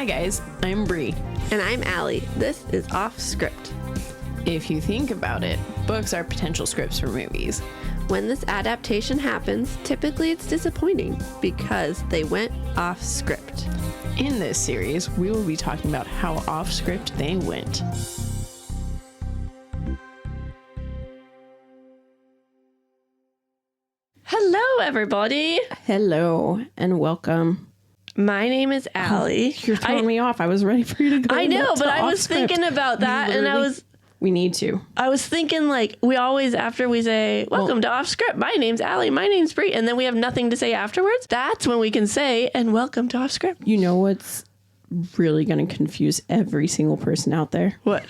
Hi guys, I'm Bri. And I'm Alli. This is Offscript. If you think about it, books are potential scripts for movies. When this adaptation happens, typically it's disappointing because they went off script. In this series, we will be talking about how off script they went. Hello, everybody. Hello and welcome. My name is Alli. You're throwing me off. I was ready for you to go. I know, but I was thinking about that, and We need to. I was thinking, like, we always, after we say, welcome to Offscript, my name's Alli, my name's Bri, and then we have nothing to say afterwards, that's when we can say, and welcome to Offscript. You know what's really going to confuse every single person out there? What?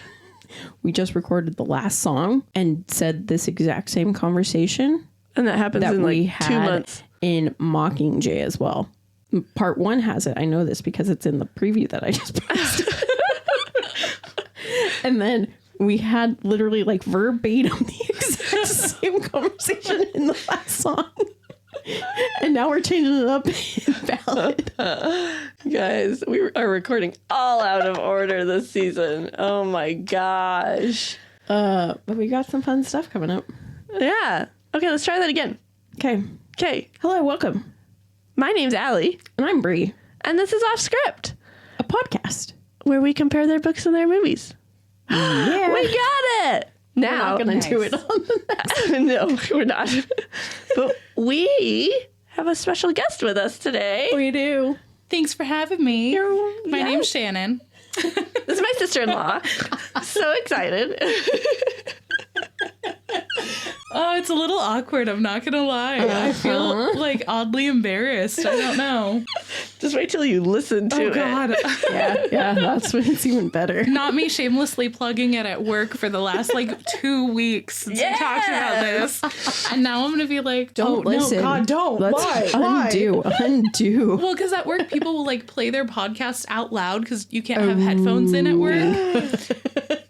We just recorded the last song and said this exact same conversation. And that happens in like 2 months. In Mockingjay as well. Part 1 has it. I know this because it's in the preview that I just posted. And then we had literally like verbatim the exact same conversation in the last song. And now we're changing it up in Ballad. Guys, we are recording all out of order this season. Oh my gosh. But we got some fun stuff coming up. Yeah. Okay, let's try that again. Okay. Hello, welcome. My name's Alli. And I'm Bri. And this is Offscript, A podcast. where we compare their books and their movies. Yeah. We got it! Now, We're not going to do it on the next. No, we're not. But we have a special guest with us today. We do. Thanks for having me. My name's Shannon. This is my sister-in-law. So excited. Oh, it's a little awkward. I'm not going to lie. I feel like oddly embarrassed. I don't know. Just wait till you listen to it. Oh, God. Yeah, that's when it's even better. Not me shamelessly plugging it at work for the last 2 weeks since we talked about this. And now I'm going to be like, Don't listen. No, God, don't. Let's Why? undo. Well, because at work, people will play their podcast out loud because you can't have headphones in at work.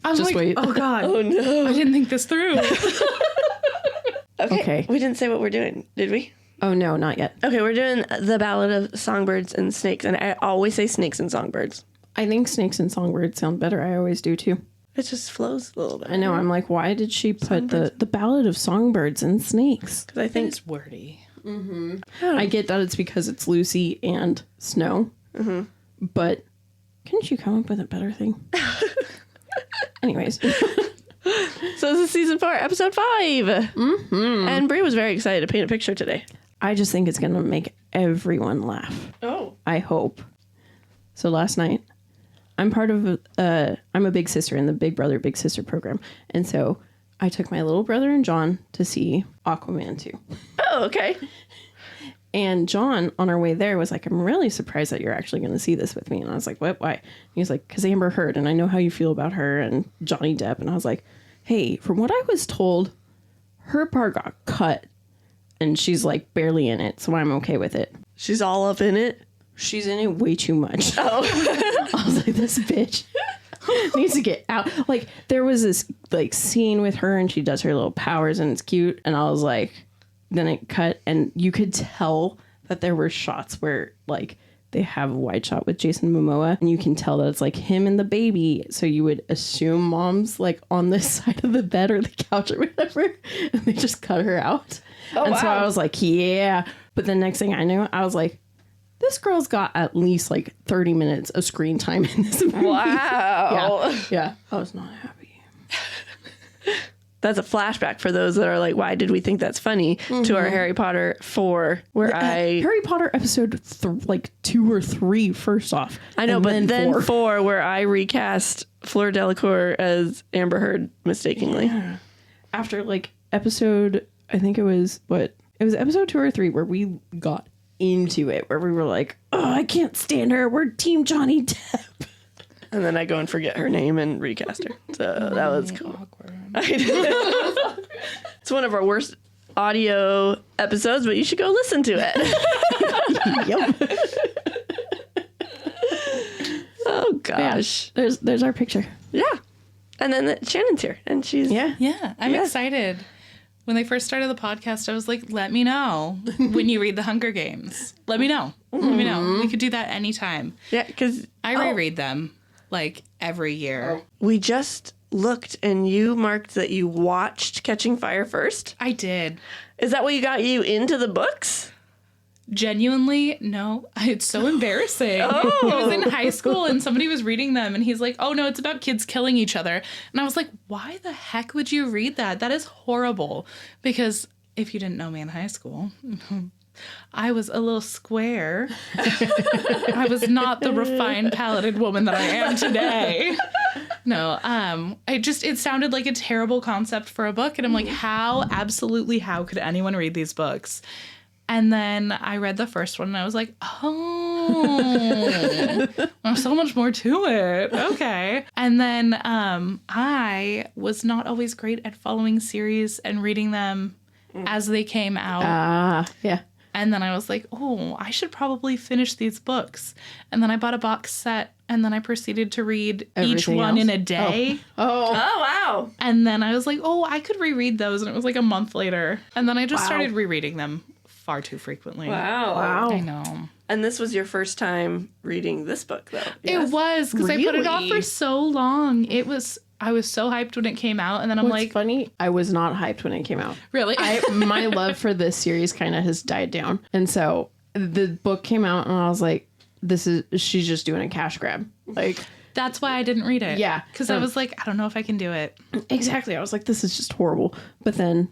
I'm Just like, wait. oh, God. Oh, no. I didn't think this through. Okay. We didn't say what we're doing, did we? Oh, no, not yet. Okay, we're doing the Ballad of Songbirds and Snakes, and I always say snakes and songbirds. I think snakes and songbirds sound better. I always do, too. It just flows a little bit. I know. I'm like, why did she put the Ballad of Songbirds and Snakes? Because I think It's wordy. I get that it's because it's Lucy and Snow. Mm-hmm. But couldn't you come up with a better thing? Anyways. So this is season 4, episode 5. Mm-hmm. And Bri was very excited to paint a picture today. I just think it's going to make everyone laugh. Oh. I hope. So last night, I'm a big sister in the Big Brother, Big Sister program. And so I took my little brother and John to see Aquaman 2. Oh, okay. And John, on our way there, was like, I'm really surprised that you're actually going to see this with me. And I was like, what? Why? And he was like, because Amber Heard, and I know how you feel about her and Johnny Depp. And I was like, hey, from what I was told, her part got cut. And she's like barely in it, so I'm okay with it. She's all up in it. She's in it way too much. Oh. I was like, this bitch needs to get out. Like, there was this scene with her and she does her little powers and it's cute. And I was like, then it cut and you could tell that there were shots where they have a wide shot with Jason Momoa and you can tell that it's him and the baby. So you would assume mom's on this side of the bed or the couch or whatever. And they just cut her out. Oh, and wow. so I was like, yeah. But the next thing I knew, I was like, this girl's got at least 30 minutes of screen time in this movie. Wow. Yeah. I was not happy. That's a flashback for those that are like, why did we think that's funny? To our Harry Potter 4, where Harry Potter episode 2 or 3 first off. I know, and but then 4. 4, where I recast Fleur Delacour as Amber Heard mistakenly. Yeah. After episode, I think it was episode 2 or 3 where we got into it, where we were like, oh, I can't stand her. We're team Johnny Depp. And then I go and forget her name and recast her. So that was cool. Awkward. It's one of our worst audio episodes, but you should go listen to it. Yep. Oh, gosh. Yeah, there's our picture. Yeah. And then Shannon's here, and she's... Yeah. Yeah, I'm excited. When they first started the podcast, I was like, let me know when you read The Hunger Games. Let me know. Let me know. We could do that anytime. Yeah, because I reread them like every year. we just looked and you marked that you watched Catching Fire first. I did. Is that what got you into the books? Genuinely, no. It's so embarrassing. It was in high school and somebody was reading them and he's like, oh no, it's about kids killing each other. And I was like, why the heck would you read that? That is horrible. Because if you didn't know me in high school, I was a little square. I was not the refined palated woman that I am today. No, it sounded like a terrible concept for a book. And I'm like, how could anyone read these books? And then I read the first one and I was like, oh, there's so much more to it. Okay. And then I was not always great at following series and reading them as they came out. Yeah. And then I was like, oh, I should probably finish these books. And then I bought a box set and then I proceeded to read each one in a day. Oh, wow. And then I was like, oh, I could reread those. And it was like a month later. And then I just started rereading them far too frequently. Wow. I know. And this was your first time reading this book, though? Yes? It was, because I put it off for so long. I was so hyped when it came out, and then I'm What's funny, I was not hyped when it came out. Really? My love for this series kind of has died down. And so the book came out and I was like, she's just doing a cash grab. Like, that's why I didn't read it. Yeah. Because I was like, I don't know if I can do it. Exactly. I was like, this is just horrible. But then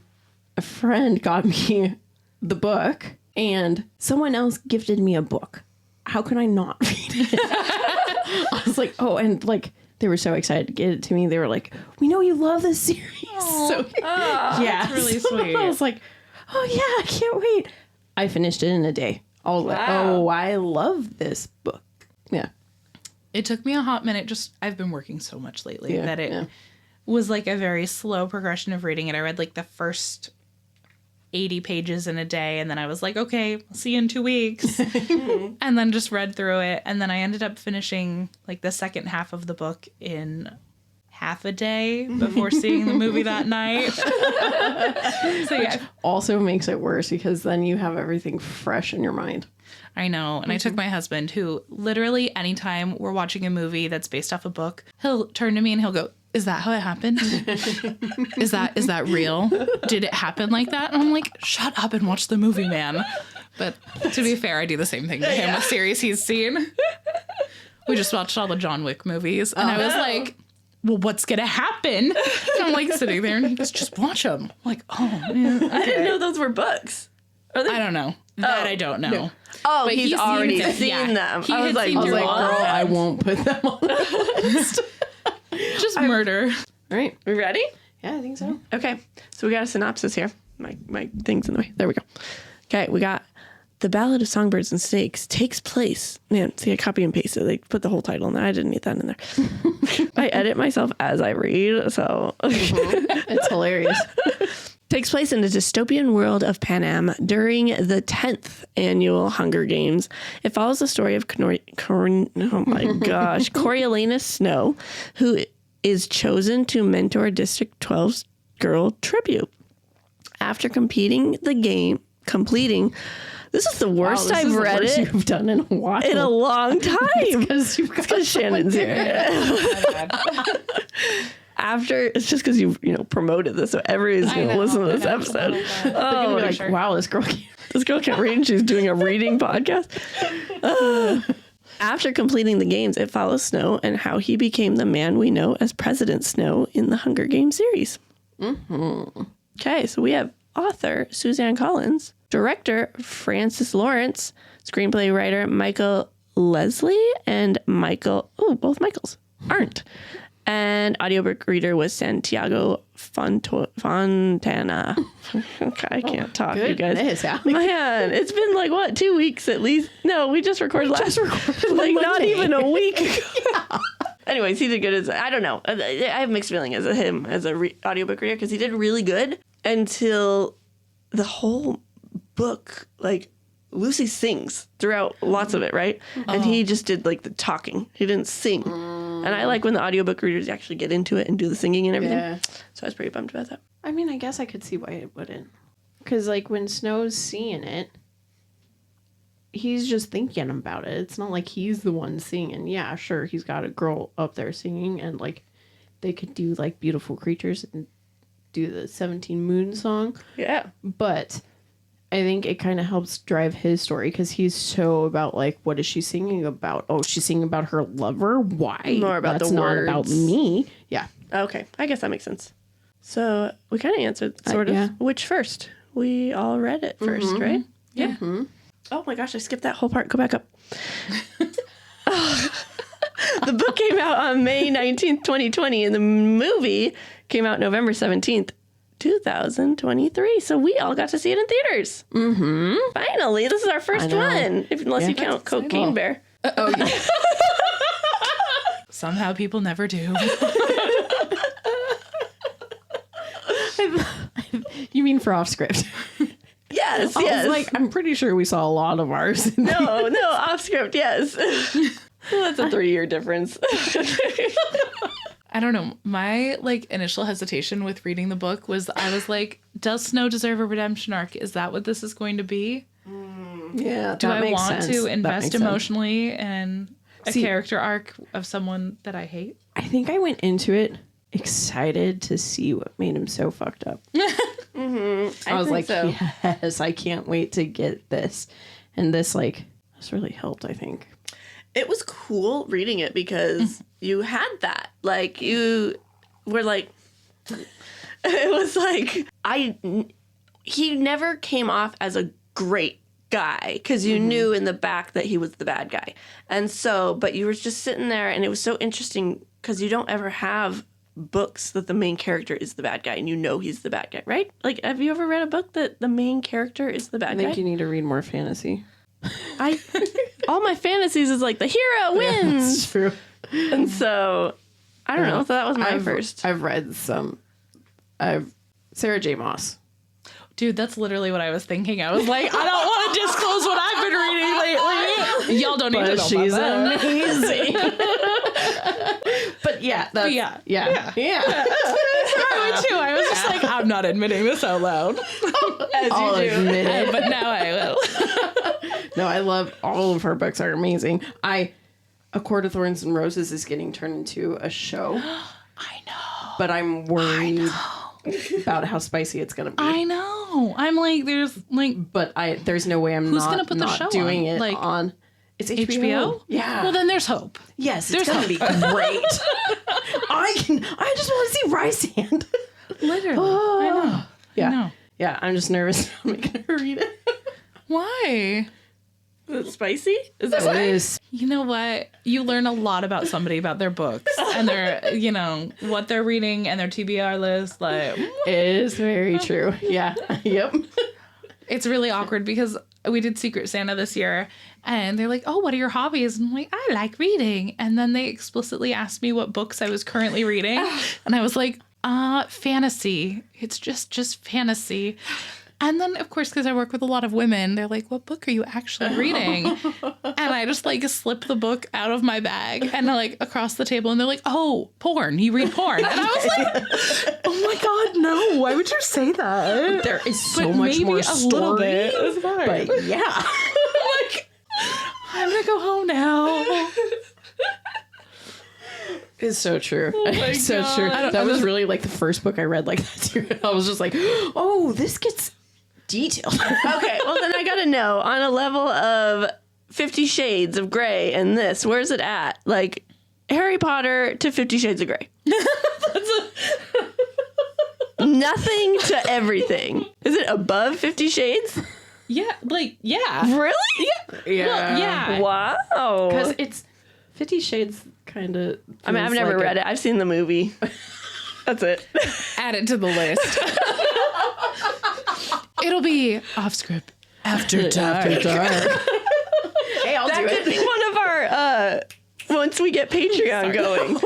a friend got me the book and someone else gifted me a book. How can I not read it? I was like, oh, and like they were so excited to get it to me. They were like, we know you love this series. Yeah, that's really sweet. I was like, oh yeah, I can't wait. I finished it in a day. I was like, oh, I love this book. Yeah. It took me a hot minute. I've been working so much lately that it was like a very slow progression of reading it. I read like the first 80 pages in a day, and then I was like, okay, I'll see you in 2 weeks. And then just read through it, and then I ended up finishing like the second half of the book in half a day before seeing the movie that night. So yeah, also makes it worse because then you have everything fresh in your mind. I know. And I took my husband, who literally anytime we're watching a movie that's based off a book, he'll turn to me and he'll go, is that how it happened? Is that real? Did it happen like that? And I'm like, shut up and watch the movie, man. But to be fair, I do the same thing to him with series he's seen. We just watched all the John Wick movies. And I was like, well, what's going to happen? And I'm like sitting there and he goes, just watch them. I'm like, oh, man. Okay. I didn't know those were books. I don't know. That I don't know. No. Oh, but he's already seen them. I was like, girl, I won't put them on the list. Just murder. All right. We ready? Yeah, I think so. Okay. So we got a synopsis here. My thing's in the way. There we go. Okay. We got The Ballad of Songbirds and Snakes takes place. Man, see, I copy and paste it. They put the whole title in there. I didn't need that in there. I edit myself as I read, so. It's hilarious. Takes place in the dystopian world of Panam during the 10th annual Hunger Games. It follows the story of Coriolanus Snow, who is chosen to mentor District 12's girl tribute. After completing, this is the worst I've read it you've done in a while. in a long time. It's because Shannon's here. It's just because you promoted this, so everybody's going to listen to this episode. Oh, be like, wow, this girl can't read and she's doing a reading podcast. After completing the games, it follows Snow and how he became the man we know as President Snow in the Hunger Games series. Mm-hmm. Okay, so we have author Suzanne Collins, director Francis Lawrence, screenplay writer Michael Leslie, and both Michaels, Arndt. And audiobook reader was Santiago Fontana. Okay, I can't talk, you guys. Man, it's been like, 2 weeks at least? No, we just recorded like not even a week ago. Yeah. Anyways, he did good I don't know. I have mixed feeling as him as a audiobook reader because he did really good until the whole book, like, Lucy sings throughout lots of it, right? And he just did like the talking. He didn't sing. And And I like when the audiobook readers actually get into it and do the singing and everything. Yeah. So I was pretty bummed about that. I mean, I guess I could see why it wouldn't. Because, like, when Snow's seeing it, he's just thinking about it. It's not like he's the one singing. Yeah, sure, he's got a girl up there singing, and, like, they could do, like, Beautiful Creatures and do the 17 Moon song. Yeah. But I think it kind of helps drive his story because he's so about, like, what is she singing about? Oh, she's singing about her lover? Why? More about That's the not words. about me. Yeah. Okay. I guess that makes sense. So we kind of answered sort of yeah. which first. We all read it 1st, right? Yeah. Mm-hmm. Oh my gosh, I skipped that whole part. Go back up. The book came out on May 19th, 2020, and the movie came out November 17th, 2023. So we all got to see it in theaters. Mm-hmm. Finally, this is our first one, unless you count Cocaine Bear. Oh, yeah. Somehow people never do. You mean for Offscript? Yes, I yes. was like, I'm pretty sure we saw a lot of ours. No, Offscript, yes. Well, that's a 3-year difference. I don't know. My like initial hesitation with reading the book was I was like, does Snow deserve a redemption arc? Is that what this is going to be? Yeah. Do I want to invest emotionally in a character arc of someone that I hate? I think I went into it excited to see what made him so fucked up. I was like, so. yes, I can't wait to get this. And this, like, this really helped, I think. It was cool reading it because you had that. Like, you were like, it was like, he never came off as a great guy because you knew in the back that he was the bad guy. And so, but you were just sitting there and it was so interesting because you don't ever have books that the main character is the bad guy and you know he's the bad guy, right? Like, have you ever read a book that the main character is the bad guy? I think you need to read more fantasy. All my fantasies is like the hero wins. That's true. And so, I don't know. So that was my first. I've read some. Sarah J. Maas. Dude, that's literally what I was thinking. I was like, I don't want to disclose what I've been reading lately. Y'all don't need to know She's about that. amazing. But yeah, that's, yeah. I would too. I was just like, I'm not admitting this out loud. As I'll you do. admit it. But now I will. No, I love all of her books are amazing. A Court of Thorns and Roses is getting turned into a show. I know. But I'm worried about how spicy it's gonna be. I know. I'm like, there's like, But there's no way who's gonna put the show doing on? it Like, on. It's HBO. HBO? Yeah. Well, then there's hope. Yes, there's it's gonna be great. I just want to see Rysand. Literally. Oh. I know. Yeah. I know. Yeah, I'm just nervous about making her read it. Why? Is it spicy? Is that It is. You know what? You learn a lot about somebody, about their books and their, you know, what they're reading and their TBR list. Like, It is very true. Yeah. Yep. it's really awkward because we did Secret Santa this year and they're like, oh, what are your hobbies? And I'm like, I like reading. And then they explicitly asked me what books I was currently reading. And I was like, fantasy. It's just fantasy. And then, of course, because I work with a lot of women, they're like, what book are you actually reading? And I just, like, slip the book out of my bag and, like, across the table. And they're like, oh, porn. You read porn. And I was like, oh, my God, no. Why would you say that? There is so But much maybe more a story. little bit is fine. But yeah. Like, I'm going to go home now. It's so true. Oh my It's so God. true. That was really, like, the first book I read like that, too. I was just like, oh, this gets detailed. Okay, well then I gotta know, on a level of 50 Shades of Grey and this, where's it at? Like, Harry Potter to 50 Shades of Grey. Nothing to everything. Is it above 50 Shades? Yeah, like, yeah. Really? Yeah. Well, yeah. Wow. Because it's 50 Shades kind of. I mean, I've never read it. I've seen the movie. That's it. Add it to the list. It'll be Offscript after dark. Hey, I'll That do could it. be one of our, once we get Patreon going.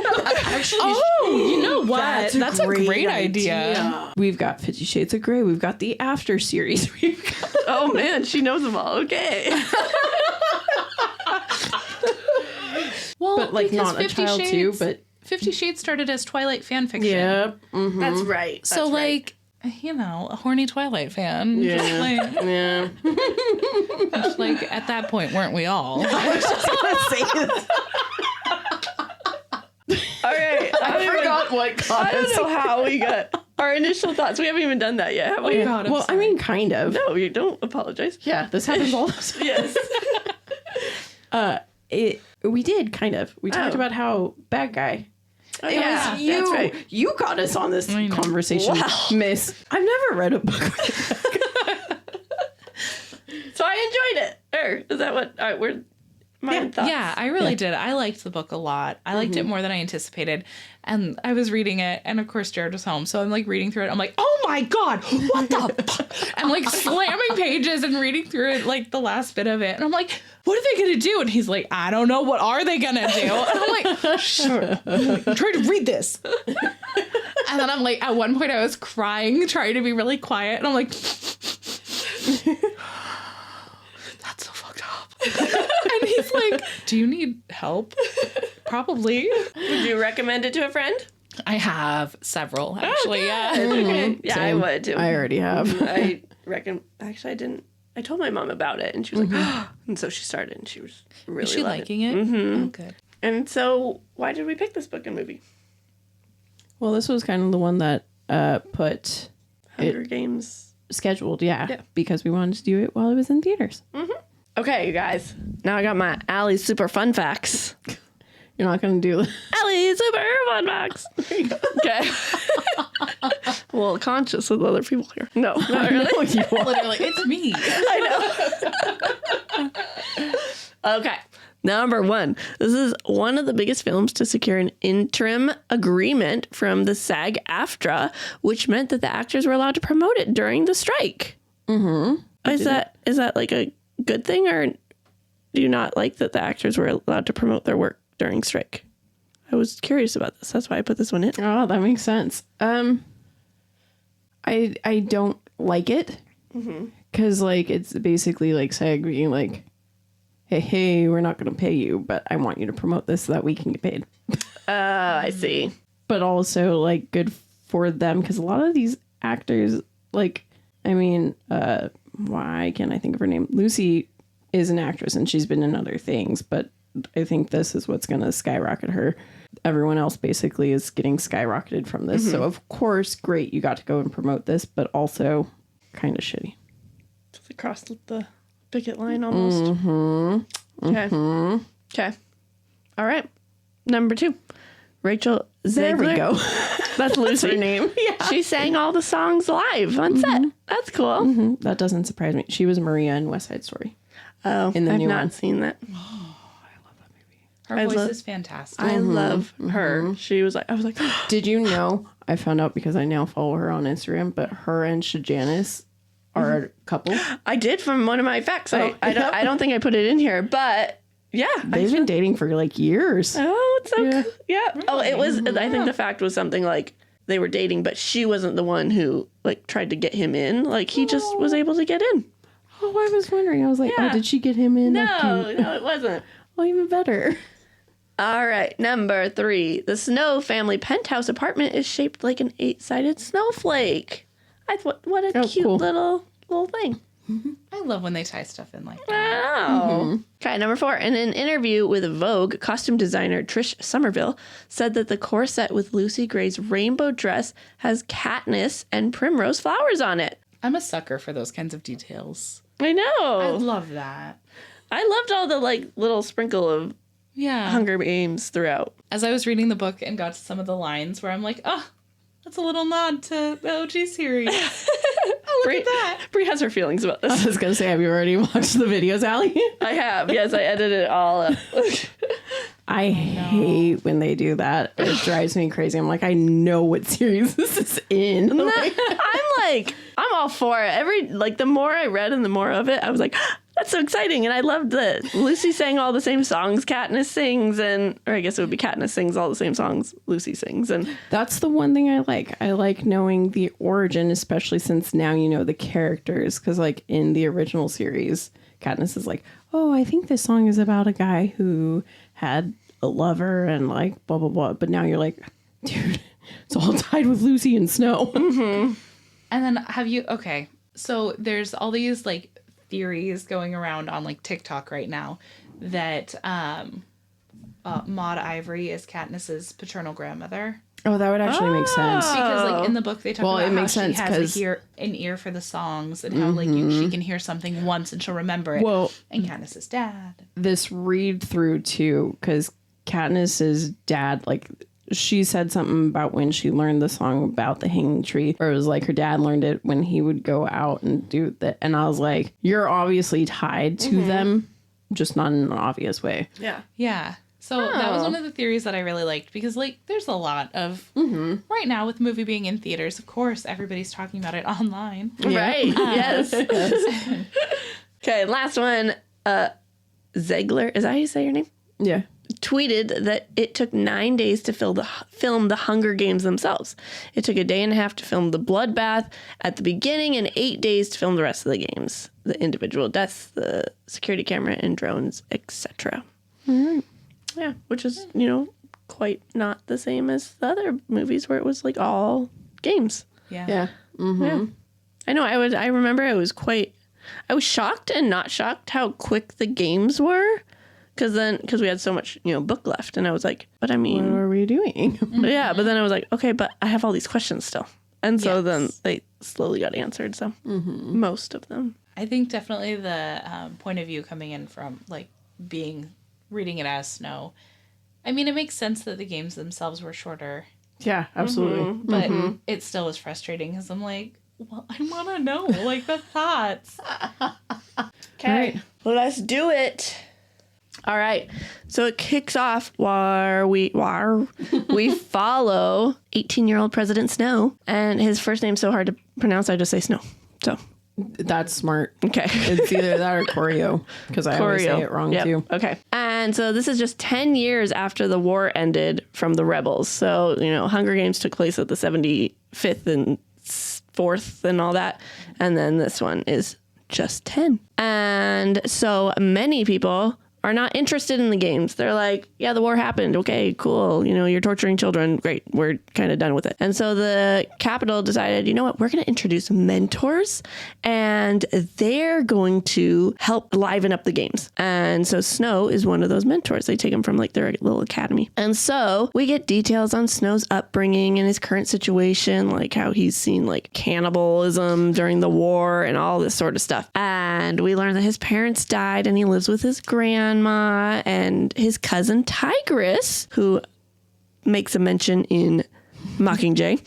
Actually, Oh, you know what? That's a great idea. We've got 50 Shades of Grey. We've got the After series. We've got Oh man, she knows them all. Okay. Well, Well, but like because not a 50 child Shades, too, but 50 Shades started as Twilight fan fiction. yeah. That's right. So, like, you know, a horny Twilight fan. Yeah. Just like, Yeah. just like, at that point, weren't we all? I was just gonna say this. All right. I forgot what caused. I don't know how we got our initial thoughts. We haven't even done that yet, have we? God, I'm Well, I sorry. mean, kind of. No, you don't apologize. Yeah, this happens all the time. Yes. We did kind of. We talked Oh. about how bad guy. Oh, It yeah, was you. that's right. You got us on this I know. conversation, Wow. Miss. I've never read a book. So I enjoyed it. Or is that what we're my thoughts? Yeah, I really did. I liked the book a lot. I liked it more than I anticipated. And I was reading it, and of course Jared was home. So I'm like reading through it. I'm like, oh my God, what the fuck? I'm like slamming pages and reading through it, like the last bit of it. And I'm like, what are they gonna do? And he's like, I don't know. What are they gonna do? And I'm like, sure. I'm like, try to read this. And then I'm like, at one point I was crying, trying to be really quiet. And I'm like, that's so fucked up. And he's like, do you need help? Probably. Would you recommend it to a friend? I have several, actually. Yeah. Okay. Yeah, I Same. would too. I already have. I reckon. Actually, I didn't. I told my mom about it, and she was like, and so she started, and she was really Is she loving liking it? Mm-hmm. Oh, good. And so, why did we pick this book and movie? Well, this was kind of the one that put Hunger Games. scheduled, yeah, Yeah. because we wanted to do it while it was in theaters. Okay, you guys. Now I got my Alli super fun facts. You're not going to do Alli super fun facts. Okay. A little conscious with other people here. No, not really. Literally, it's me. Okay. Number one. This is one of the biggest films to secure an interim agreement from the SAG-AFTRA, which meant that the actors were allowed to promote it during the strike. Is that like a good thing, or do you not like that the actors were allowed to promote their work during strike? I was curious about this. That's why I put this one in. Oh, that makes sense. I don't like it because like it's basically like SAG being like, hey, we're not going to pay you, but I want you to promote this so that we can get paid. I see. But also like good for them because a lot of these actors, like, I mean, why can't I think of her name? Lucy is an actress and she's been in other things, but I think this is what's going to skyrocket her. Everyone else basically is getting skyrocketed from this. So of course, great, you got to go and promote this, but also kind of shitty. Just across the picket line almost. Okay. Okay. All right. Number two. Rachel Zegler. There we go. That's Lucy. Her name. Yeah. She sang all the songs live on set. That's cool. That doesn't surprise me. She was Maria in West Side Story. Oh, In the I've new not one. seen that. Her I voice love- is fantastic. I love her. She was like, I was like, Did you know? I found out because I now follow her on Instagram, but her and Janice are a couple. I did from one of my facts. I don't think I put it in here, but yeah. They've been dating for like years. Oh, it's so cool. Yeah. Oh, it was, I think the fact was something like they were dating, but she wasn't the one who like tried to get him in. Like he just was able to get in. Oh, I was wondering. I was like, Yeah. oh, did she get him in? No, it wasn't. Oh, even better. All right, number 3. The Snow family penthouse apartment is shaped like an 8-sided snowflake. I thought, what a cute cool. little thing. I love when they tie stuff in like that. Wow. Okay, number 4. In an interview with Vogue, costume designer Trish Somerville said that the corset with Lucy Gray's rainbow dress has Katniss and primrose flowers on it. I'm a sucker for those kinds of details. I know. I love that. I loved all the like little sprinkle of Yeah. Hunger Games throughout. As I was reading the book and got to some of the lines where I'm like, oh, that's a little nod to the OG series. Oh, look at that. Bri has her feelings about I this. was gonna say, have you already watched the videos, Allie? I have. Yes, I edited it all up. I hate when they do that. It drives me crazy. I'm like, I know what series this is in. Like, I'm all for it. The more I read and the more of it, I was like, that's so exciting. And I loved that Lucy sang all the same songs Katniss sings, or I guess it would be Katniss sings all the same songs Lucy sings. And that's the one thing I like. I like knowing the origin, especially since now you know the characters. Because like in the original series, Katniss is like, oh, I think this song is about a guy who had a lover and like blah blah blah. But now you're like, dude, it's all tied with Lucy and Snow. And then okay, so there's all these like theories going around on like TikTok right now that Maud Ivory is Katniss's paternal grandmother. Oh, that would actually make sense. Because like in the book they talk about it how makes sense she has an ear for the songs and how like she can hear something once and she'll remember it. Well, and Katniss's dad. This read through too, because Katniss's dad, like she said something about when she learned the song about the hanging tree, or it was like her dad learned it when he would go out and do that. And I was like, you're obviously tied to them, just not in an obvious way. Yeah. So that was one of the theories that I really liked because, like, there's a lot of right now with the movie being in theaters. Of course, everybody's talking about it online. Right. Yes. Okay. Last one. Zegler. Is that how you say your name? Yeah. Tweeted that it took 9 days to film the Hunger Games themselves. It took a day and a half to film the bloodbath at the beginning and 8 days to film the rest of the games, the individual deaths, the security camera and drones, etc. Yeah, which is, quite not the same as the other movies where it was like all games. Yeah. Yeah. Yeah. I know. I remember I was shocked and not shocked how quick the games were. Because we had so much, book left. And I was like, but I mean. What are we doing? Yeah. But then I was like, okay, but I have all these questions still. And so then they slowly got answered. So most of them. I think definitely the point of view coming in from like reading it as Snow. I mean, it makes sense that the games themselves were shorter. Yeah, absolutely. But it still was frustrating because I'm like, well, I want to know like the thoughts. Okay. Well, let's do it. All right. So it kicks off where we follow 18-year-old President Snow, and his first name's so hard to pronounce, I just say Snow. So That's smart. okay. It's either that or Choreo, because I always say it wrong too. Okay. And so this is just 10 years after the war ended from the rebels. So, Hunger Games took place at the 75th and 4th and all that. And then this one is just 10. And so many people are not interested in the games. They're like, yeah, the war happened. Okay, cool. You're torturing children. Great. We're kind of done with it. And so the Capitol decided, you know what? We're going to introduce mentors and they're going to help liven up the games. And so Snow is one of those mentors. They take him from like their little academy. And so we get details on Snow's upbringing and his current situation, like how he's seen like cannibalism during the war and all this sort of stuff. And we learn that his parents died and he lives with his grandma and his cousin Tigress, who makes a mention in Mockingjay.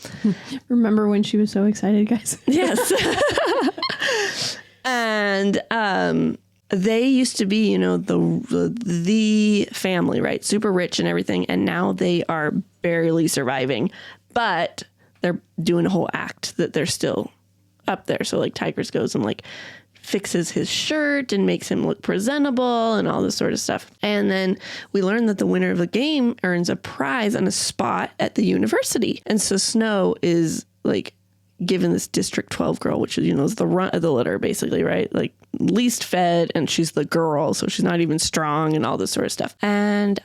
Remember when she was so excited, guys? Yes. And they used to be, the family, right? Super rich and everything. And now they are barely surviving. But they're doing a whole act that they're still up there. So like Tigress goes and like fixes his shirt and makes him look presentable and all this sort of stuff. And then we learn that the winner of the game earns a prize and a spot at the university. And so Snow is like given this District 12 girl, which is, is the runt of the litter, basically, right? Like least fed, and she's the girl, so she's not even strong and all this sort of stuff. And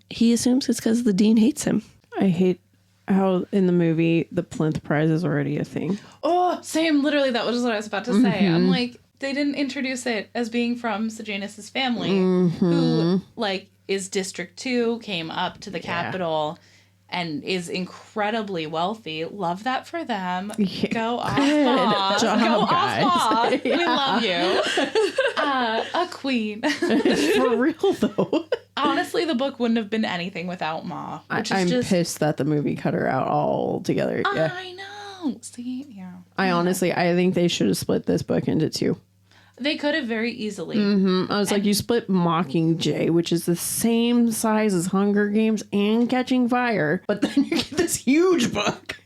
he assumes it's because the dean hates him. I hate how in the movie the plinth prize is already a thing. Oh, same. Literally, that was what I was about to say. I'm like, they didn't introduce it as being from Sejanus's family, who like is District 2, came up to the Capitol, and is incredibly wealthy. Love that for them. Yeah. Go off, Ma. Job, Go guys. off, Ma. We love you. A queen. For real though. Honestly, the book wouldn't have been anything without Ma. Which I'm is just pissed that the movie cut her out altogether. Yeah. I know. See, yeah. I think they should have split this book into two. They could have very easily. I was like, you split Mockingjay, which is the same size as Hunger Games and Catching Fire, but then you get this huge book.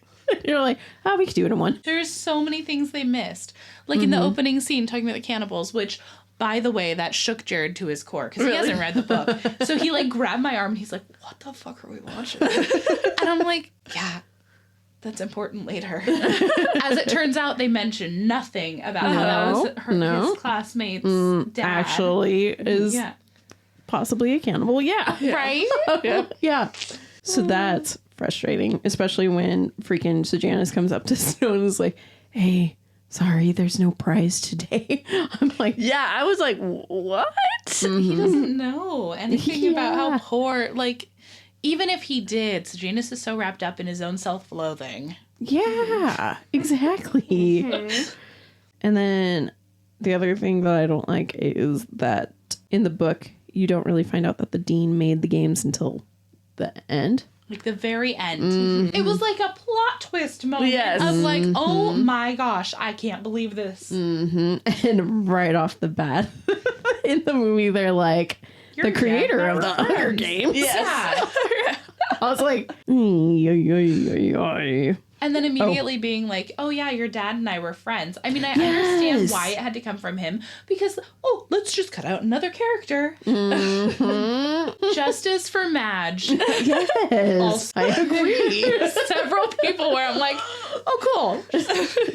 You're like, oh, we could do it in one. There's so many things they missed. Like in the opening scene, talking about the cannibals, which, by the way, that shook Jared to his core because he hasn't read the book. So he like grabbed my arm and he's like, what the fuck are we watching? And I'm like, yeah. That's important later. As it turns out, they mention nothing about how that was his classmate's dad. Actually, is possibly a cannibal. Yeah. Right? Yeah. So that's frustrating, especially when freaking Sejanus comes up to Snow and is like, hey, sorry, there's no prize today. I'm like, Yeah, I was like, what? He doesn't know anything about how poor, like, even if he did, Sejanus is so wrapped up in his own self-loathing. yeah, exactly. And then the other thing that I don't like is that in the book, you don't really find out that the dean made the games until the end. Like the very end. It was like a plot twist moment of like, oh my gosh, I can't believe this. And right off the bat, in the movie, they're like, the creator of the Hunger Games. Yeah. I was like, "Ay." And then immediately being like, oh yeah, your dad and I were friends. I mean, I understand why it had to come from him because, let's just cut out another character. Justice for Madge. Yes, Also, I agree. several people where I'm like, oh, cool.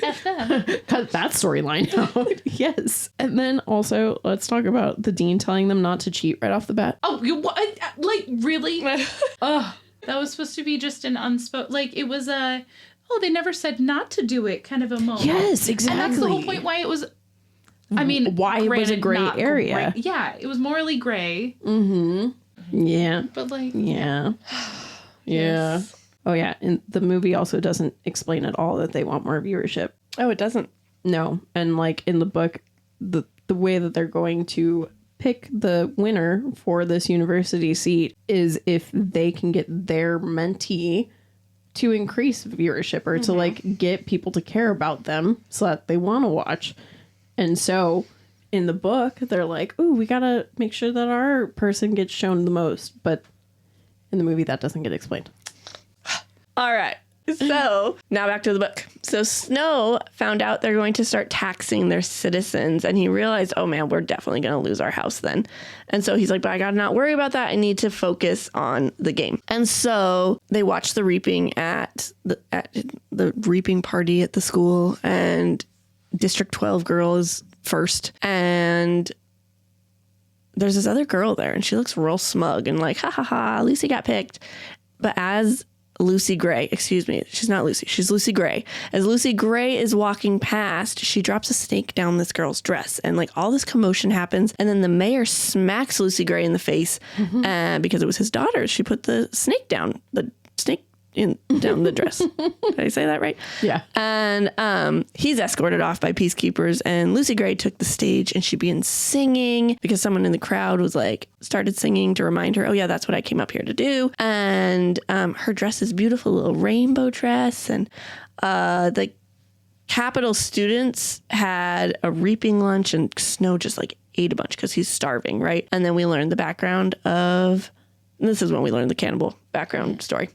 F them. Cut that storyline out. Yes. And then also, let's talk about the dean telling them not to cheat right off the bat. Oh, like, really? Ugh. That was supposed to be just an unspoken, like, it was a, they never said not to do it kind of a moment. Yes, exactly. And that's the whole point why it was, I mean, why it was a gray area. Yeah, it was morally gray. Yeah. But like, Yeah. Yeah. Oh, yeah. And the movie also doesn't explain at all that they want more viewership. Oh, it doesn't. No. And like in the book, the way that they're going to pick the winner for this university seat is if they can get their mentee to increase viewership or to like get people to care about them so that they want to watch. And so in the book, they're like, ooh, we got to make sure that our person gets shown the most. But in the movie, that doesn't get explained. All right. So now back to the book. So Snow found out they're going to start taxing their citizens, and he realized, oh man, we're definitely going to lose our house then. And so he's like, but I got to not worry about that. I need to focus on the game. And so they watch the reaping at the reaping party at the school, and District 12 girl is first. And there's this other girl there, and she looks real smug and like, ha ha ha, Lucy got picked. But as Lucy Gray, excuse me, she's not Lucy, she's Lucy Gray. As Lucy Gray is walking past, she drops a snake down this girl's dress, and like all this commotion happens, and then the mayor smacks Lucy Gray in the face because it was his daughter. She put the snake down the dress. Did I say that right? Yeah. And he's escorted off by peacekeepers, and Lucy Gray took the stage, and she began singing because someone in the crowd was like, started singing to remind her, oh yeah, that's what I came up here to do. And her dress is beautiful, little rainbow dress. And the Capitol students had a reaping lunch, and Snow just like ate a bunch because he's starving, right? And then we learned the background of, this is when we learned the cannibal background story.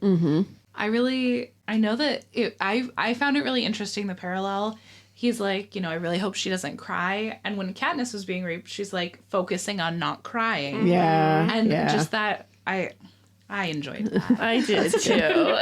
I know that I found it really interesting, the parallel. He's like, I really hope she doesn't cry. And when Katniss was being raped, she's like focusing on not crying. Yeah. And just that, I enjoyed that. I did too.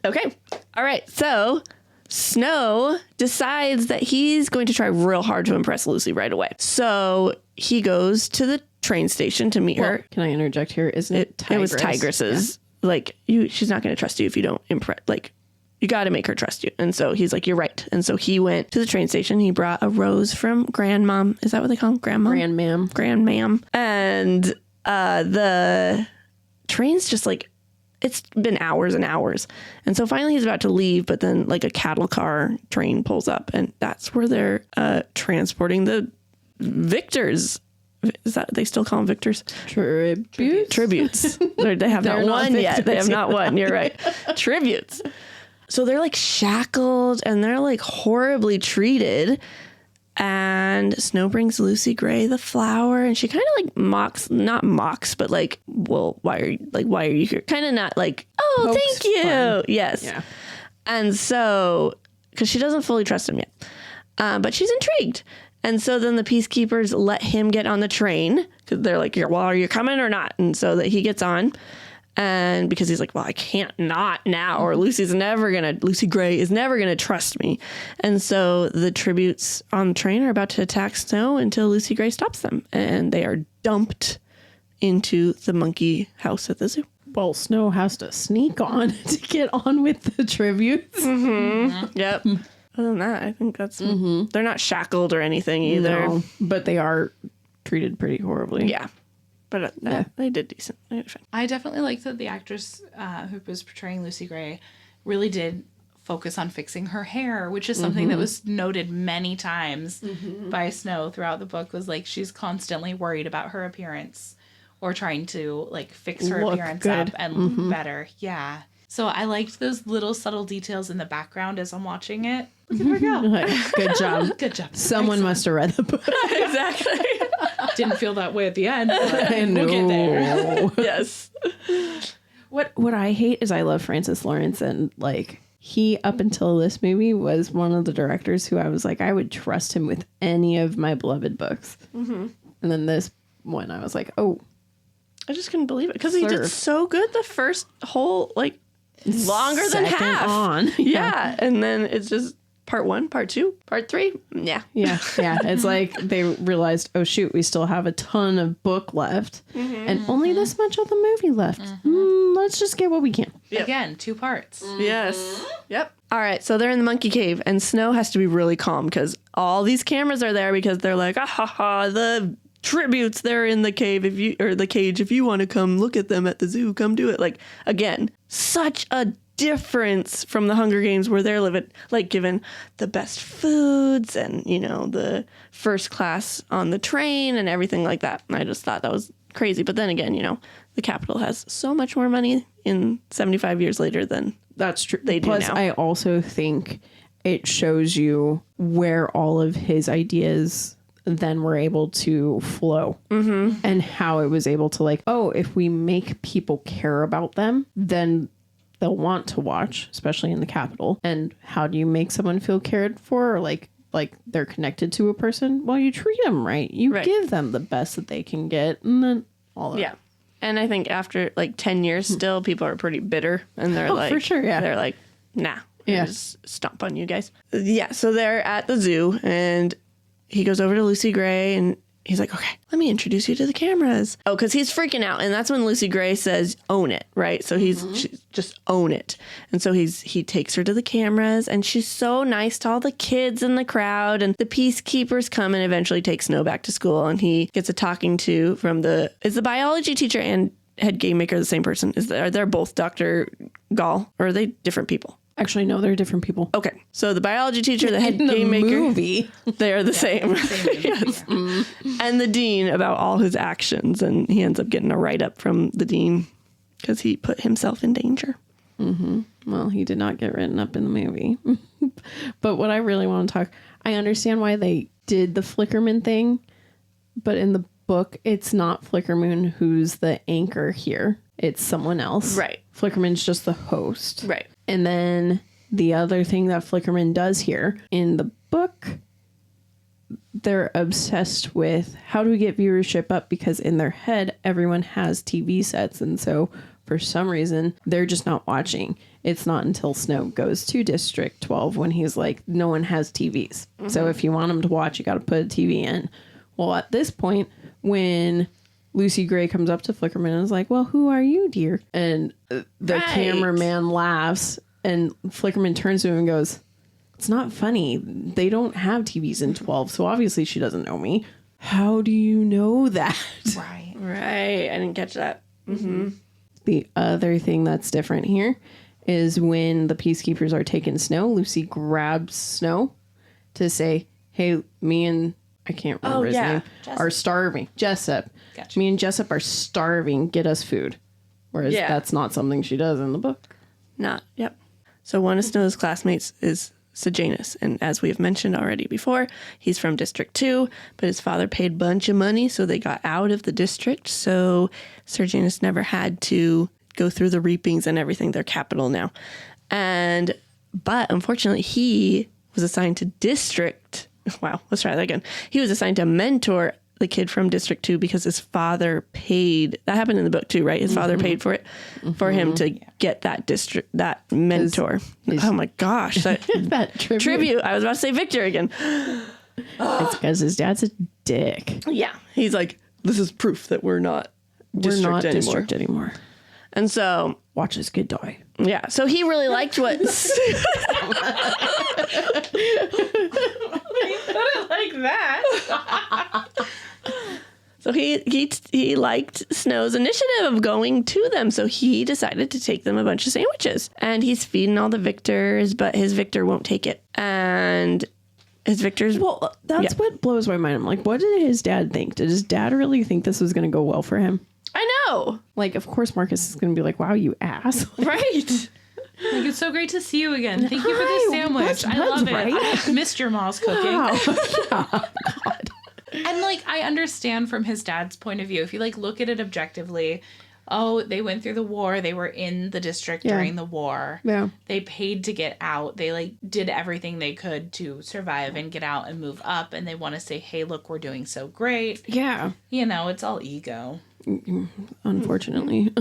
Okay. All right. So Snow decides that he's going to try real hard to impress Lucy right away. So he goes to the train station to meet her. Can I interject here? Isn't it Tigress? It was Tigress's. Yeah. Like, she's not going to trust you if you don't impress. Like, you got to make her trust you. And so he's like, you're right. And so he went to the train station. He brought a rose from Grandmom. Is that what they call him? Grandmom? Grandmam. And the train's just like, it's been hours and hours. And so finally he's about to leave, but then like a cattle car train pulls up, and that's where they're transporting the victors. Is that, they still call them victors? Tributes. They have not won yet. They have not won. You're right. Tributes. So they're like shackled, and they're like horribly treated. And Snow brings Lucy Gray the flower, and she kind of like not mocks, but like, well, why are you here? Kind of not like, oh, pokes thank you. Fun. Yes. Yeah. And so, because she doesn't fully trust him yet, but she's intrigued. And so then the peacekeepers let him get on the train because they're like, well, are you coming or not? And so that he gets on, And because he's like, well, I can't not now, or Lucy Gray is never going to trust me. And so the tributes on the train are about to attack Snow until Lucy Gray stops them. And they are dumped into the monkey house at the zoo. Well, Snow has to sneak on to get on with the tributes. Yep. Other than that, I think that's... They're not shackled or anything either. No, but they are treated pretty horribly. Yeah. But they did decent. They did fine. I definitely like that the actress who was portraying Lucy Gray really did focus on fixing her hair, which is something that was noted many times by Snow throughout the book, was like she's constantly worried about her appearance or trying to like fix her appearance up and look better. Yeah. So I liked those little subtle details in the background as I'm watching it. Look at her go. Like, good job. Good job. Someone must have read the book. Exactly. Didn't feel that way at the end. But I know. we'll get there. Yes. What I hate is I love Francis Lawrence, and like he, up until this movie, was one of the directors who I was like, I would trust him with any of my beloved books. And then this one, I was like, oh, I just couldn't believe it because he did so good the first whole, like, longer than second half. on. Yeah. And then it's just part 1, part 2, part 3. Yeah. Yeah. It's like they realized, oh shoot, we still have a ton of book left, and only this much of the movie left. Let's just get what we can. Yep. Again, 2 parts. Yes. Yep. All right. So they're in the monkey cave, and Snow has to be really calm because all these cameras are there because they're like, the tributes, they're in the cave the cage. If you want to come look at them at the zoo, come do it. Like, again, such a difference from the Hunger Games where they're given the best foods and, the first class on the train and everything like that. And I just thought that was crazy. But then again, the Capitol has so much more money in 75 years later than That's true. They do Plus, now. I also think it shows you where all of his ideas then were able to flow, and how it was able to if we make people care about them, then they'll want to watch, especially in the Capitol. And how do you make someone feel cared for, or like they're connected to a person? Well, you treat them right. You give them the best that they can get, and then all of Yeah. And I think after 10 years still, people are pretty bitter, and they're for sure, yeah. They're like, nah, Yeah. just stomp on you guys. Yeah, so they're at the zoo, and he goes over to Lucy Gray, and he's like, okay, let me introduce you to the cameras. Oh, because he's freaking out, and that's when Lucy Gray says, own it, right? So she's just own it. And so he takes her to the cameras, and she's so nice to all the kids in the crowd, and the peacekeepers come and eventually take Snow back to school, and he gets a talking to from is the biology teacher and head game maker the same person? Are they both Dr. Gall, or are they different people? Actually, no, they're different people. Okay, so the biology teacher, the head In the game maker, movie, they are the same. Yes. And the dean about all his actions, and he ends up getting a write-up from the dean because he put himself in danger. well, he did not get written up in the movie. But what I really want to I understand why they did the Flickerman thing, but in the book, it's not Flickerman who's the anchor here. It's someone else. Right. Flickerman's just the host. Right. And then the other thing that Flickerman does here in the book, they're obsessed with how do we get viewership up, because in their head, everyone has TV sets. And so for some reason, they're just not watching. It's not until Snow goes to District 12 when he's like, no one has TVs. So if you want them to watch, you got to put a TV in. Well, at this point, when Lucy Gray comes up to Flickerman and is like, well, who are you, dear? And the cameraman laughs, and Flickerman turns to him and goes, it's not funny. They don't have TVs in 12, so obviously she doesn't know me. How do you know that? Right. Right. I didn't catch that. The other thing that's different here is when the peacekeepers are taking Snow, Lucy grabs Snow to say, hey, me and I can't remember his name, are starving. Jessup. Gotcha. Me and Jessup are starving. Get us food. Whereas that's not something she does in the book. Yep. So one of Snow's classmates is Sejanus, and as we have mentioned already before, he's from District 2, but his father paid a bunch of money, so they got out of the district, so Sejanus never had to go through the reapings and everything. They're capital now. But unfortunately, he was assigned to District... Wow, let's try that again. He was assigned to mentor the kid from District 2 because his father paid. That happened in the book too, right? His father paid for it for him to get that mentor. Oh my gosh. That Tribute. I was about to say Victor again. It's because his dad's a dick. Yeah. He's like, this is proof that we're not district anymore. And so Watch this kid die. yeah, so he really liked what Put it like that. So he liked Snow's initiative of going to them. So he decided to take them a bunch of sandwiches. And he's feeding all the Victors, but his Victor won't take it. And his Victor's... Well, that's what blows my mind. I'm like, what did his dad think? Did his dad really think this was going to go well for him? I know. Like, of course Marcus is going to be like, wow, you ass. Right. Like, it's so great to see you again. Thank you for this sandwich. I love it. right. I missed your mom's cooking. Wow. Yeah, God. And like, I understand from his dad's point of view. If you like look at it objectively, oh, they went through the war. They were in the district during the war. Yeah. They paid to get out. They like did everything they could to survive and get out and move up. And they want to say, hey, look, we're doing so great. Yeah. You know, it's all ego. Unfortunately.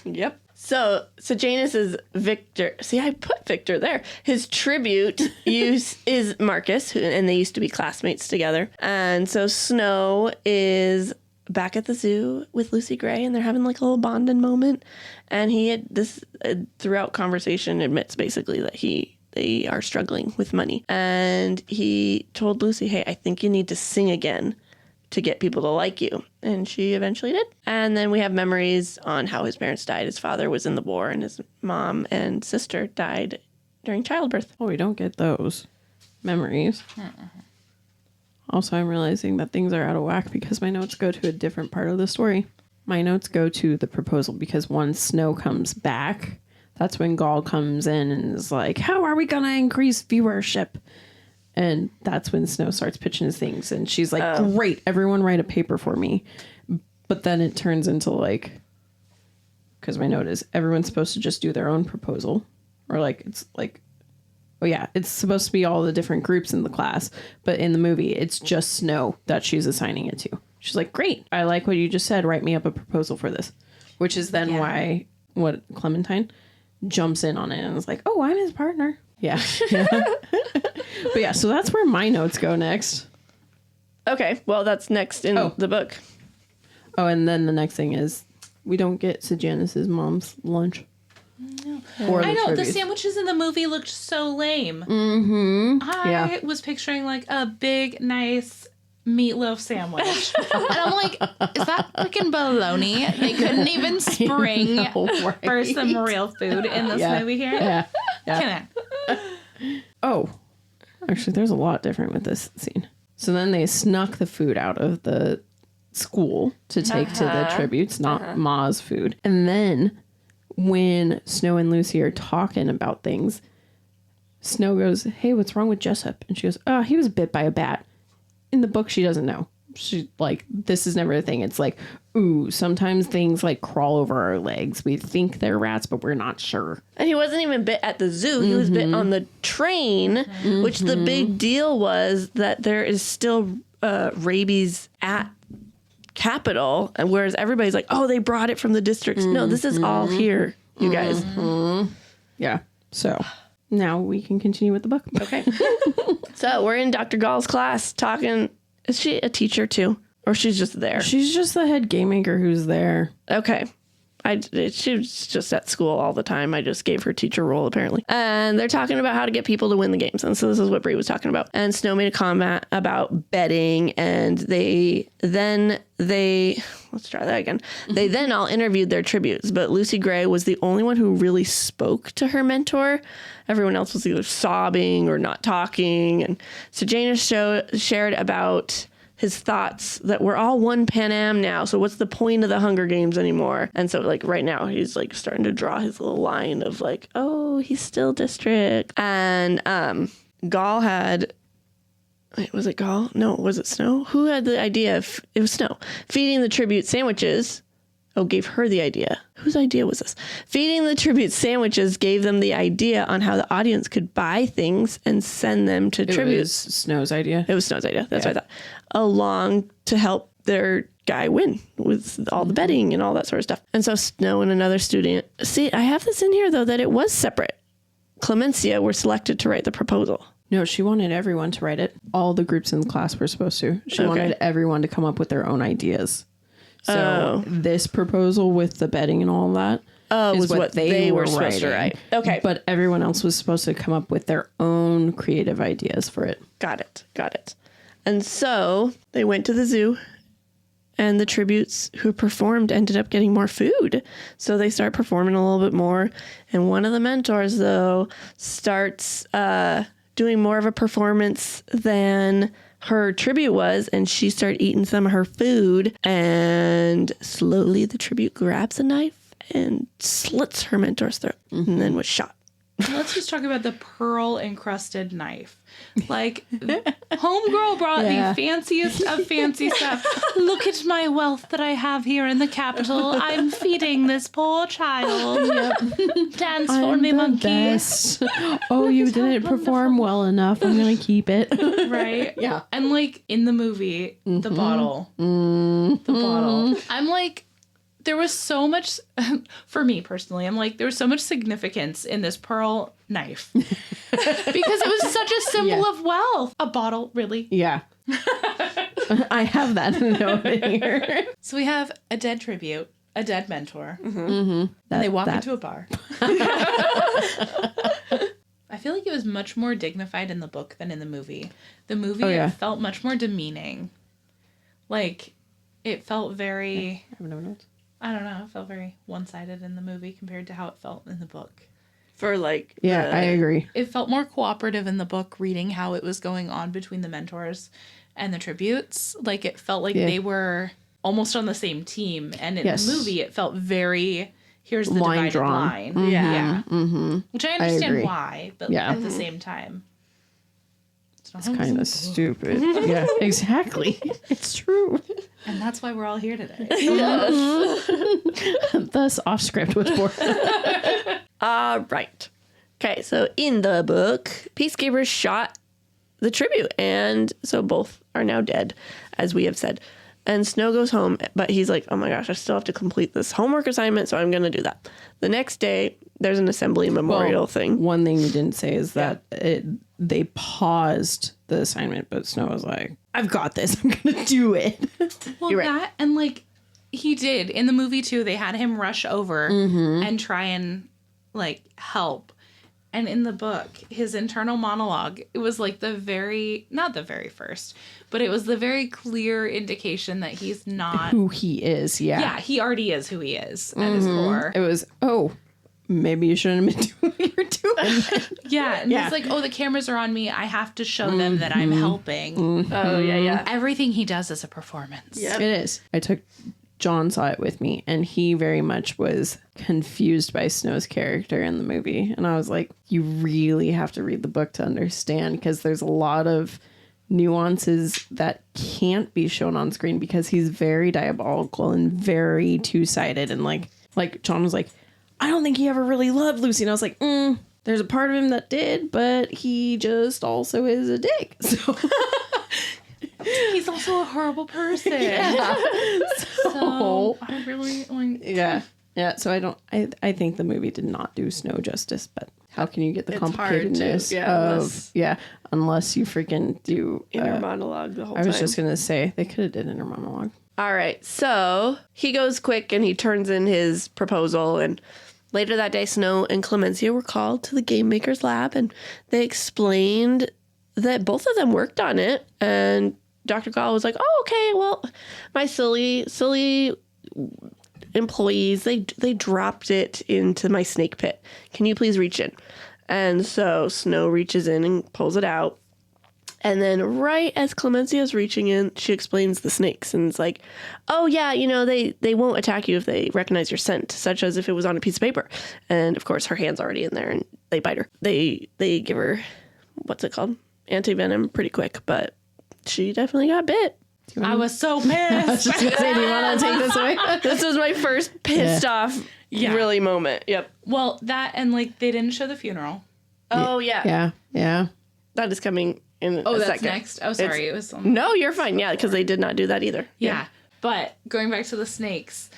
Yep. So Janus's Victor. See, I put Victor there. His tribute is Marcus, and they used to be classmates together. And so Snow is back at the zoo with Lucy Gray, and they're having like a little bonding moment. And he had this throughout conversation admits basically that they are struggling with money. And he told Lucy, hey, I think you need to sing again to get people to like you. And she eventually did. And then we have memories on how his parents died. His father was in the war, and his mom and sister died during childbirth. Oh, we don't get those memories. Also, I'm realizing that things are out of whack because my notes go to a different part of the story. My notes go to the proposal because once Snow comes back, that's when Gall comes in and is like, how are we going to increase viewership? And that's when Snow starts pitching his things. And she's like, great, everyone write a paper for me. But then it turns into like, because my note is everyone's supposed to just do their own proposal. Or like, it's like, oh yeah, it's supposed to be all the different groups in the class. But in the movie, it's just Snow that she's assigning it to. She's like, great, I like what you just said. Write me up a proposal for this. Which is then why Clementine jumps in on it and is like, oh, I'm his partner. Yeah. But yeah, so that's where my notes go next. Okay, well, that's next in the book. Oh, and then the next thing is we don't get Sejanus's mom's lunch. No. Or I know, tribute. the sandwiches in the movie looked so lame. Mm-hmm. I was picturing like a big, nice meatloaf sandwich. And I'm like, is that freaking bologna? They couldn't even spring for some real food in this movie here. Yeah. Can Oh, actually, there's a lot different with this scene. So then they snuck the food out of the school to take to the tributes, not Ma's food. And then when Snow and Lucy are talking about things, Snow goes, hey, what's wrong with Jessup? And she goes, oh, he was bit by a bat. In the book, she doesn't know. She like, this is never a thing. It's like, ooh, sometimes things like crawl over our legs. We think they're rats, but we're not sure. And he wasn't even bit at the zoo. He was bit on the train, which the big deal was that there is still rabies at Capitol. And whereas everybody's like, oh, they brought it from the districts. No, this is all here, you guys. Yeah. So now we can continue with the book. Okay. So we're in Dr. Gall's class talking. Is she a teacher too? Or she's just there? She's just the head game maker who's there. Okay. She was just at school all the time. I just gave her teacher role, apparently. And they're talking about how to get people to win the games. And so this is what Bri was talking about. And Snow made a comment about betting. And let's try that again. They then all interviewed their tributes. But Lucy Gray was the only one who really spoke to her mentor. Everyone else was either sobbing or not talking. And so Janus shared about his thoughts that we're all one Pan Am now. So what's the point of the Hunger Games anymore? And so like right now he's like starting to draw his little line of like, oh, he's still district. And Gall had, wait, was it Gall? No, was it Snow? Who had the idea of, it was Snow, feeding the tribute sandwiches. Oh, gave her the idea Whose idea was this? Feeding the tribute sandwiches gave them the idea on how the audience could buy things and send them to tribute. It was Snow's idea. It was Snow's idea. That's what I thought. Along to help their guy win with all the betting and all that sort of stuff. And so Snow and another student. See, I have this in here, though, that it was separate. Clemencia were selected to write the proposal. No, she wanted everyone to write it. All the groups in the class were supposed to. She wanted everyone to come up with their own ideas. So this proposal with the betting and all that was what they were supposed to write. Okay. But everyone else was supposed to come up with their own creative ideas for it. Got it. And so they went to the zoo, and the tributes who performed ended up getting more food. So they start performing a little bit more. And one of the mentors, though, starts doing more of a performance than her tribute was, and she started eating some of her food, and slowly the tribute grabs a knife and slits her mentor's throat and then was shot. Let's just talk about the pearl encrusted knife. Like, homegirl brought the fanciest of fancy stuff. Look at my wealth that I have here in the capital. I'm feeding this poor child. Dance for me, monkey. Best. Oh, you didn't perform well enough. I'm going to keep it. Right? Yeah. And like in the movie, the bottle. The bottle. I'm like, there was so much, for me personally, I'm like, there was so much significance in this pearl knife. Because it was such a symbol of wealth. A bottle, really? Yeah. I have that note in here. So we have a dead tribute, a dead mentor. And they walk into a bar. I feel like it was much more dignified in the book than in the movie. The movie it felt much more demeaning. Like, it felt very... I have no notes. I don't know. It felt very one-sided in the movie compared to how it felt in the book. For like... Yeah, I agree. It felt more cooperative in the book, reading how it was going on between the mentors and the tributes. Like, it felt like they were almost on the same team. And in the movie, it felt very... Here's the line divided drawn. line. Yeah. Yeah. Mm-hmm. Which I understand agree. why, but at the same time... It's kind of stupid. Yeah, exactly. It's true. And that's why we're all here today. Thus, Offscript was born. Right. Okay, so in the book, Peacekeepers shot the tribute, and so both are now dead, as we have said. And Snow goes home, but he's like, oh my gosh, I still have to complete this homework assignment, so I'm going to do that. The next day, there's an assembly memorial thing. One thing you didn't say is that they paused the assignment, but Snow was like, I've got this. I'm going to do it. Well, You're right. that, and like, he did. In the movie, too, they had him rush over and try and, like, help. And in the book, his internal monologue, it was like not the very first, but it was the very clear indication that he's not Who he is, Yeah, he already is who he is at his core. It was, maybe you shouldn't have been doing what you're doing. Yeah, and he's like, the cameras are on me. I have to show them that I'm helping. Oh, yeah. Everything he does is a performance. Yep. It is. John saw it with me, and he very much was confused by Snow's character in the movie. And I was like, you really have to read the book to understand, because there's a lot of nuances that can't be shown on screen because he's very diabolical and very two-sided. And like John was like, I don't think he ever really loved Lucy. And I was like, there's a part of him that did, but he just also is a dick. So... He's also a horrible person. So I really like. Yeah. So I think the movie did not do Snow justice, but how can you get the It's hard complicatedness to, unless you freaking do Inner monologue the whole time. I was just gonna say they could have did inner monologue. All right, so he goes quick and he turns in his proposal, and later that day, Snow and Clemencia were called to the Game Maker's lab, and they explained that both of them worked on it, and Dr. Gall was like, oh, okay, well, my silly employees, they dropped it into my snake pit. Can you please reach in? And so Snow reaches in and pulls it out. And then right as Clemencia is reaching in, she explains the snakes. And it's like, oh, yeah, they won't attack you if they recognize your scent, such as if it was on a piece of paper. And, of course, her hand's already in there, and they bite her. They give her, what's it called? Anti-venom pretty quick, but... she definitely got bit. I was so pissed. Just gonna say, do you want to take this away? This was my first pissed off really moment. Yep. Well, that and like they didn't show the funeral. Oh yeah. Yeah. That is coming in Oh, a that's second. next. Oh, sorry. It was No, you're fine. Yeah, because they did not do that either. Yeah. But going back to the snakes,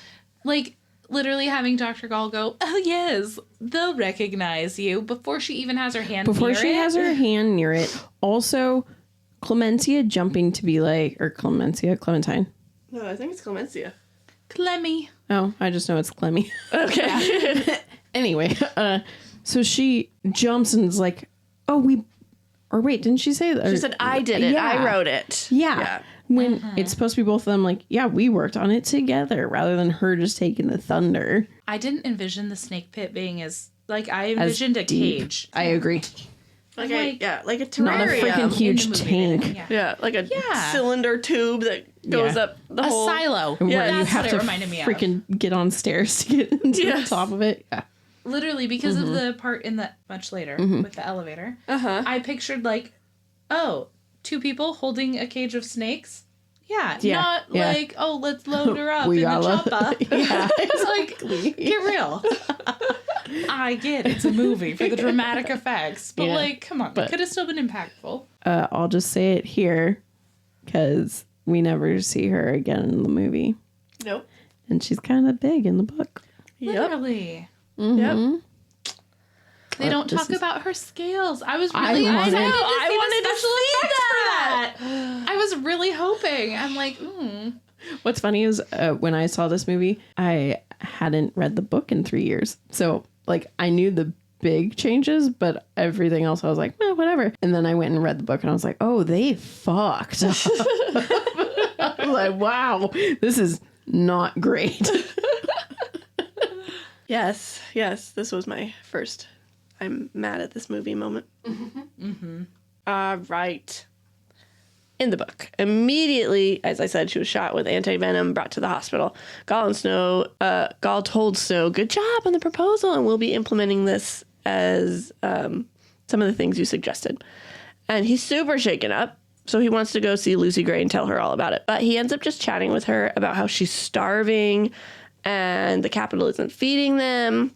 like literally having Dr. Gall go, oh, yes, they'll recognize you before she even has her hand Before near she it. has her hand near it. Also, Clementine jumping to be like, or Clementine. No, I think it's Clemencia. Clemmy. Oh, I just know it's Clemmy. Okay. Anyway, so she jumps and is like, wait, didn't she say that? She said, I did it. Yeah. I wrote it. Yeah. When it's supposed to be both of them, like, yeah, we worked on it together rather than her just taking the thunder. I didn't envision the snake pit being as, like, I envisioned a cage. I agree. Like a terrarium. Not a freaking huge in the movie, tank. didn't- Yeah, like a cylinder tube that goes up the A whole... silo. Where Yeah, you that's have what to it reminded me of. freaking get on stairs to get into the top of it. Yeah. Literally, because of the part in the much later with the elevator, I pictured like, oh, 2 people holding a cage of snakes. Yeah, not like, oh, let's load her up in the chopper. Yeah. It's like, get real. I get it's a movie for the dramatic effects, but like, come on, it could have still been impactful. I'll just say it here because we never see her again in the movie. Nope. And she's kind of big in the book. Literally. Yep. They don't talk about her scales. I was really excited to see that. I was really hoping. I'm like, What's funny is when I saw this movie, I hadn't read the book in 3 years. So, like, I knew the big changes, but everything else I was like, whatever. And then I went and read the book and I was like, oh, they fucked. I was like, wow, this is not great. Yes. This was my first I'm mad at this movie moment. Right. In the book, immediately, as I said, she was shot with anti-venom, brought to the hospital. Gall told Snow, good job on the proposal, and we'll be implementing this as some of the things you suggested. And he's super shaken up, so he wants to go see Lucy Gray and tell her all about it. But he ends up just chatting with her about how she's starving and the Capitol isn't feeding them.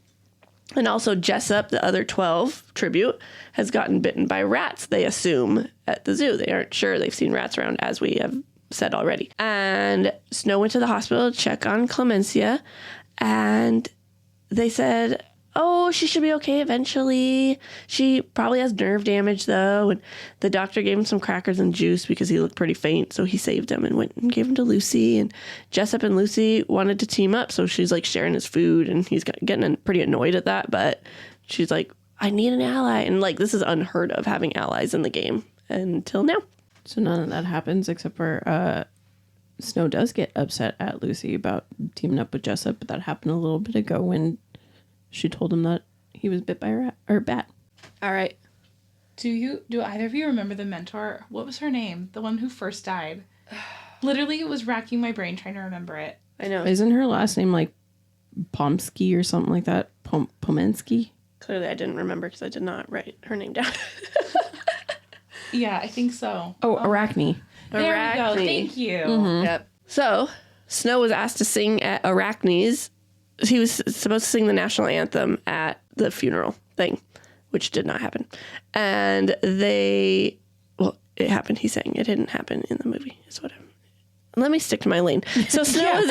And also Jessup, the other 12 tribute, has gotten bitten by rats, they assume, at the zoo. They aren't sure. They've seen rats around, as we have said already. And Snow went to the hospital to check on Clemencia, and they said, oh, she should be okay eventually. She probably has nerve damage, though. And the doctor gave him some crackers and juice because he looked pretty faint, so he saved him and went and gave him to Lucy. And Jessup and Lucy wanted to team up, so she's, like, sharing his food, and he's getting pretty annoyed at that. But she's like, I need an ally. And, like, this is unheard of, having allies in the game until now. So none of that happens except for Snow does get upset at Lucy about teaming up with Jessup, but that happened a little bit ago when she told him that he was bit by a rat or a bat. All right. Do either of you remember the mentor? What was her name? The one who first died. Literally, it was racking my brain trying to remember it. I know. Isn't her last name like Pomsky or something like that? Pomensky? Clearly, I didn't remember because I did not write her name down. Yeah, I think so. Oh, Arachne. There we go. Arachne. Thank you. Yep. So, Snow was asked to sing at Arachne's. He was supposed to sing the national anthem at the funeral thing, which did not happen. And it happened. He sang. It didn't happen in the movie. Is what let me stick to my lane. So Snow was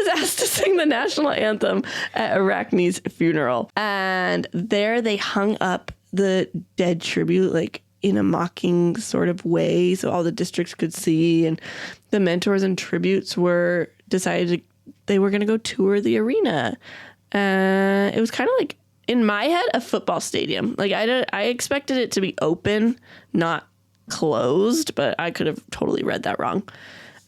asked to sing the national anthem at Arachne's funeral. And there they hung up the dead tribute, like, in a mocking sort of way, so all the districts could see. And the mentors and tributes they were going to go tour the arena. It was kind of like, in my head, a football stadium. Like, I expected it to be open, not closed, but I could have totally read that wrong.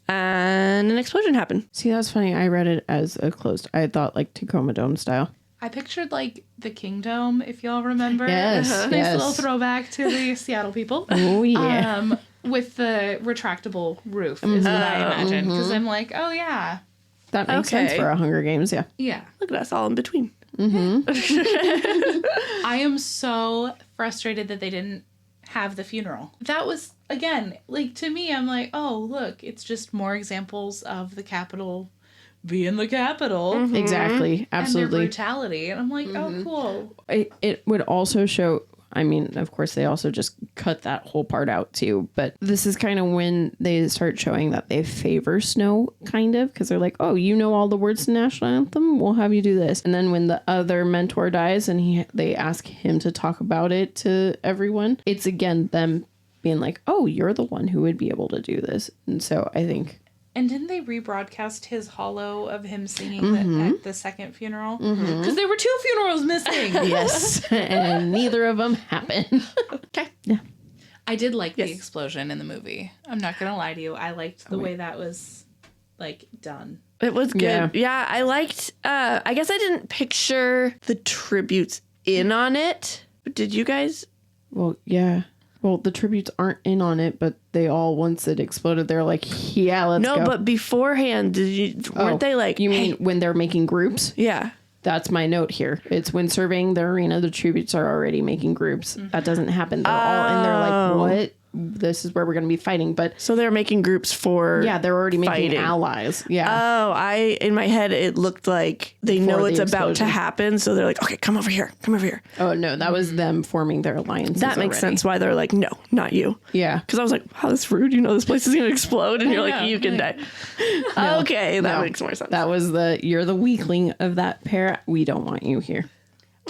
And an explosion happened. See, that's funny. I read it as a closed. I thought like Tacoma Dome style. I pictured like the Kingdom, if y'all remember. Yes, Nice little throwback to the Seattle people. Oh, yeah. With the retractable roof is what I imagined. Because I'm like, oh yeah. That makes sense for a Hunger Games, yeah. Yeah. Look at us all in between. I am so frustrated that they didn't have the funeral. That was, again, like, to me, I'm like, oh, look, it's just more examples of the Capitol being the Capitol. Exactly. And Absolutely. their brutality. And I'm like, oh, cool. It would also show, I mean, of course, they also just cut that whole part out too. But this is kind of when they start showing that they favor Snow, kind of, because they're like, oh, you know all the words to the national anthem? We'll have you do this. And then when the other mentor dies and they ask him to talk about it to everyone, it's again them being like, oh, you're the one who would be able to do this. And so I think... And didn't they rebroadcast his hollow of him singing at the second funeral? Because there were 2 funerals missing. Yes. And neither of them happened. Okay. Yeah. I did like the explosion in the movie. I'm not going to lie to you. I liked the way that was, like, done. It was good. Yeah, I liked, I guess I didn't picture the tributes in on it. But did you guys? Well, yeah. Well, the tributes aren't in on it, but they all, once it exploded, they're like, yeah, let's go. No, but beforehand, weren't they like... You mean when they're making groups? Yeah. That's my note here. It's when surveying the arena, the tributes are already making groups. That doesn't happen. They're all in there like, what? This is where we're going to be fighting. But so they're making groups for... Yeah, they're already making fighting. Allies. Yeah. Oh, in my head, it looked like they know it's about to happen. So they're like, okay, come over here. Come over here. Oh, no, that was them forming their alliances. That makes sense why they're like, no, not you. Yeah. Because I was like, wow, that's rude. You know, this place is going to explode. And you're like, you can die. Okay, that makes more sense. That was you're the weakling of that pair. We don't want you here.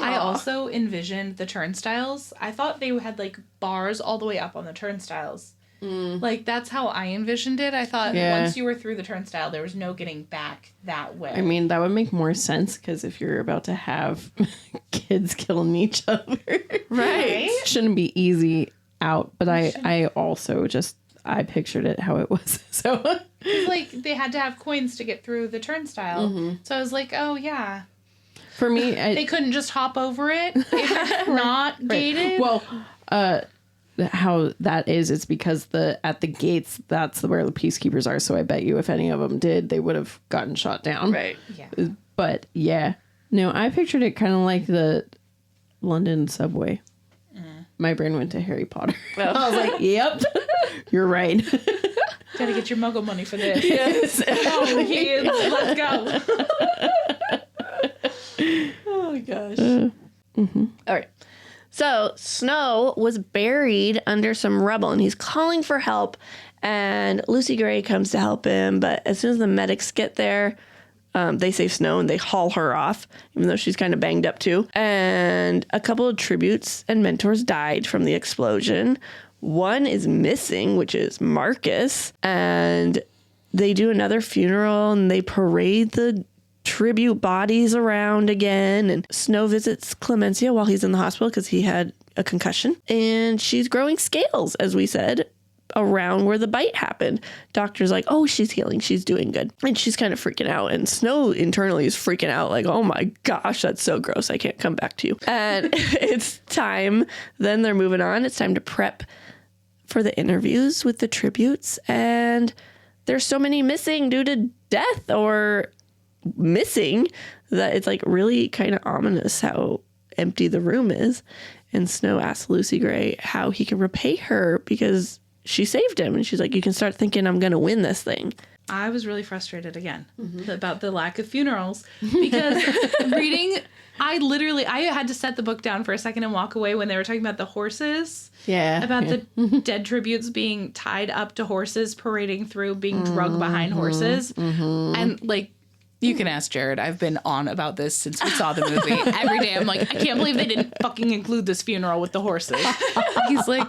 I also envisioned the turnstiles. I thought they had like bars all the way up on the turnstiles. Like that's how I envisioned it. I thought once you were through the turnstile, there was no getting back that way. I mean, that would make more sense because if you're about to have kids killing each other, right? Shouldn't be easy out. But I also I pictured it how it was. So like they had to have coins to get through the turnstile. So I was like, oh yeah. For me, they couldn't just hop over it if it's not gated. Well, how that is, it's because at the gates, that's where the peacekeepers are. So I bet you if any of them did, they would have gotten shot down. Right. Yeah. But yeah, no, I pictured it kind of like the London subway. My brain went to Harry Potter. I was like, yep, you're right. Gotta get your muggle money for this. Yes. Oh, kids, let's go. Oh, gosh. All right. So Snow was buried under some rubble and he's calling for help. And Lucy Gray comes to help him. But as soon as the medics get there, they save Snow and they haul her off, even though she's kind of banged up too. And a couple of tributes and mentors died from the explosion. One is missing, which is Marcus. And they do another funeral and they parade the tribute bodies around again, and Snow visits Clemencia while he's in the hospital because he had a concussion, and she's growing scales, as we said, around where the bite happened. Doctor's like, oh, she's healing, she's doing good, and she's kind of freaking out, and Snow internally is freaking out like, oh my gosh, that's so gross, I can't come back to you. And it's time, then they're moving on, it's time to prep for the interviews with the tributes, and there's so many missing due to death or missing that it's like really kind of ominous how empty the room is. And Snow asks Lucy Gray how he can repay her because she saved him, and she's like, you can start thinking I'm gonna win this thing. I was really frustrated again about the lack of funerals because I had to set the book down for a second and walk away when they were talking about the horses. Yeah. About the dead tributes being tied up to horses, parading through, being drugged behind horses. And like, you can ask Jared. I've been on about this since we saw the movie. Every day I'm like, I can't believe they didn't fucking include this funeral with the horses. He's like,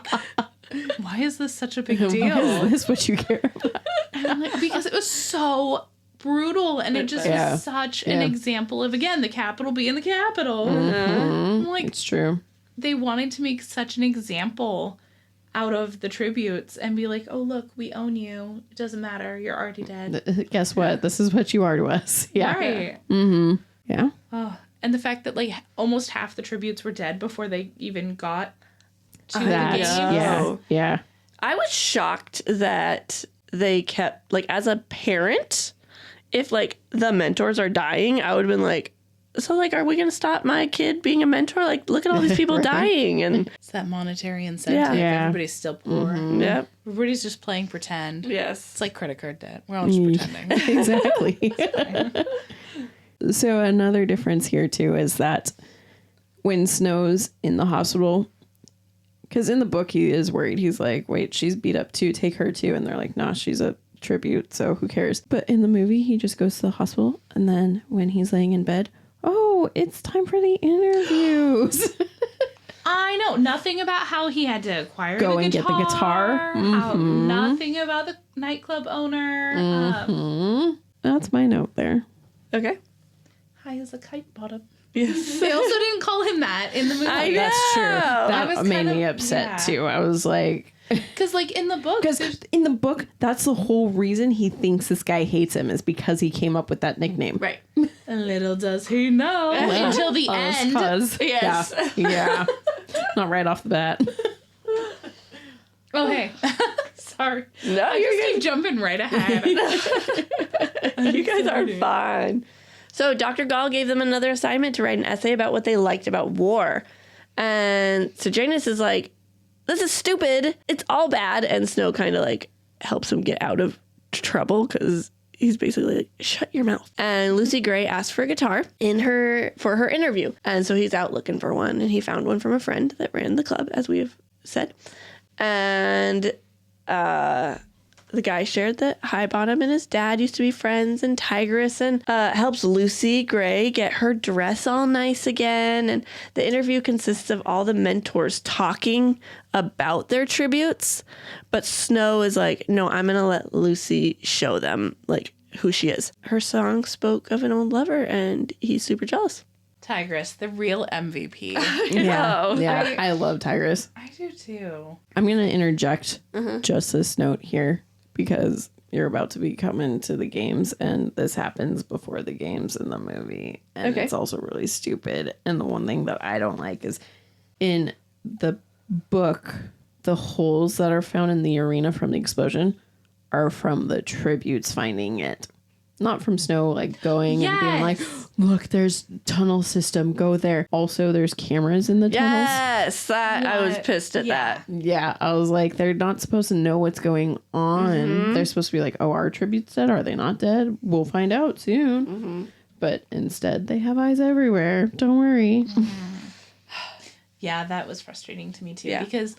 why is this such a big deal? Why is this what you care about? And I'm like, because it was so brutal, and it just was such an example of, again, the Capitol being the Capitol. I'm like, It's true. They wanted to make such an example out of the tributes and be like, oh, look, we own you. It doesn't matter. You're already dead. Guess what? This is what you are to us. Yeah. Right. Mm-hmm. Yeah. Oh, and the fact that like almost half the tributes were dead before they even got to the game. Yeah. Yeah. I was shocked that they kept, like, as a parent, if like the mentors are dying, I would have been like, so like, are we going to stop my kid being a mentor? Like, look at all these people dying. And It's that monetary incentive. Yeah. Everybody's still poor. yep. Everybody's just playing pretend. Yes. It's like credit card debt. We're all just pretending. Exactly. So another difference here too is that when Snow's in the hospital, because in the book he is worried. He's like, wait, she's beat up too. Take her too. And they're like, nah, she's a tribute, so who cares? But in the movie, he just goes to the hospital, and then when he's laying in bed, oh, it's time for the interviews. I know nothing about how he had to acquire Go the and guitar, get the guitar. How, nothing about the nightclub owner. That's my note there. Okay. High as a kite bottom. Yes. They also didn't call him that in the movie. I know. That's true. I That was made kind me of- upset yeah. too. I was like, Because like in the book, because in the book, that's the whole reason he thinks this guy hates him is because he came up with that nickname. Right. little does he know until the end. Cause, Yes. Yeah. Not right off the bat. Okay. Sorry. No, I you're just good. keep jumping right ahead. You guys are fine. So Dr. Gall gave them another assignment to write an essay about what they liked about war. And so Janus is like, this is stupid. It's all bad. And Snow kind of like helps him get out of trouble because he's basically like, shut your mouth. And Lucy Gray asked for a guitar for her interview. And so he's out looking for one. And he found one from a friend that ran the club, as we have said. And the guy shared that Highbottom and his dad used to be friends, and Tigress and helps Lucy Gray get her dress all nice again. And the interview consists of all the mentors talking about their tributes, but Snow is like, no, I'm gonna let Lucy show them like who she is. Her song spoke of an old lover, and he's super jealous. Tigress, the real MVP. Yeah. Yeah. I love Tigress. I do too. I'm going to interject just this note here because you're about to be coming to the games and this happens before the games in the movie. And Okay. it's also really stupid. And the one thing that I don't like is in the book, the holes that are found in the arena from the explosion are from the tributes finding it. Not from Snow, like going and being like, look, there's tunnel system, go there. Also, there's cameras in the tunnels. Yes, I was pissed at that. Yeah, I was like, they're not supposed to know what's going on. They're supposed to be like, oh, our tribute's dead? Are they not dead? We'll find out soon. But instead, they have eyes everywhere. Don't worry. Yeah, that was frustrating to me too. Yeah. Because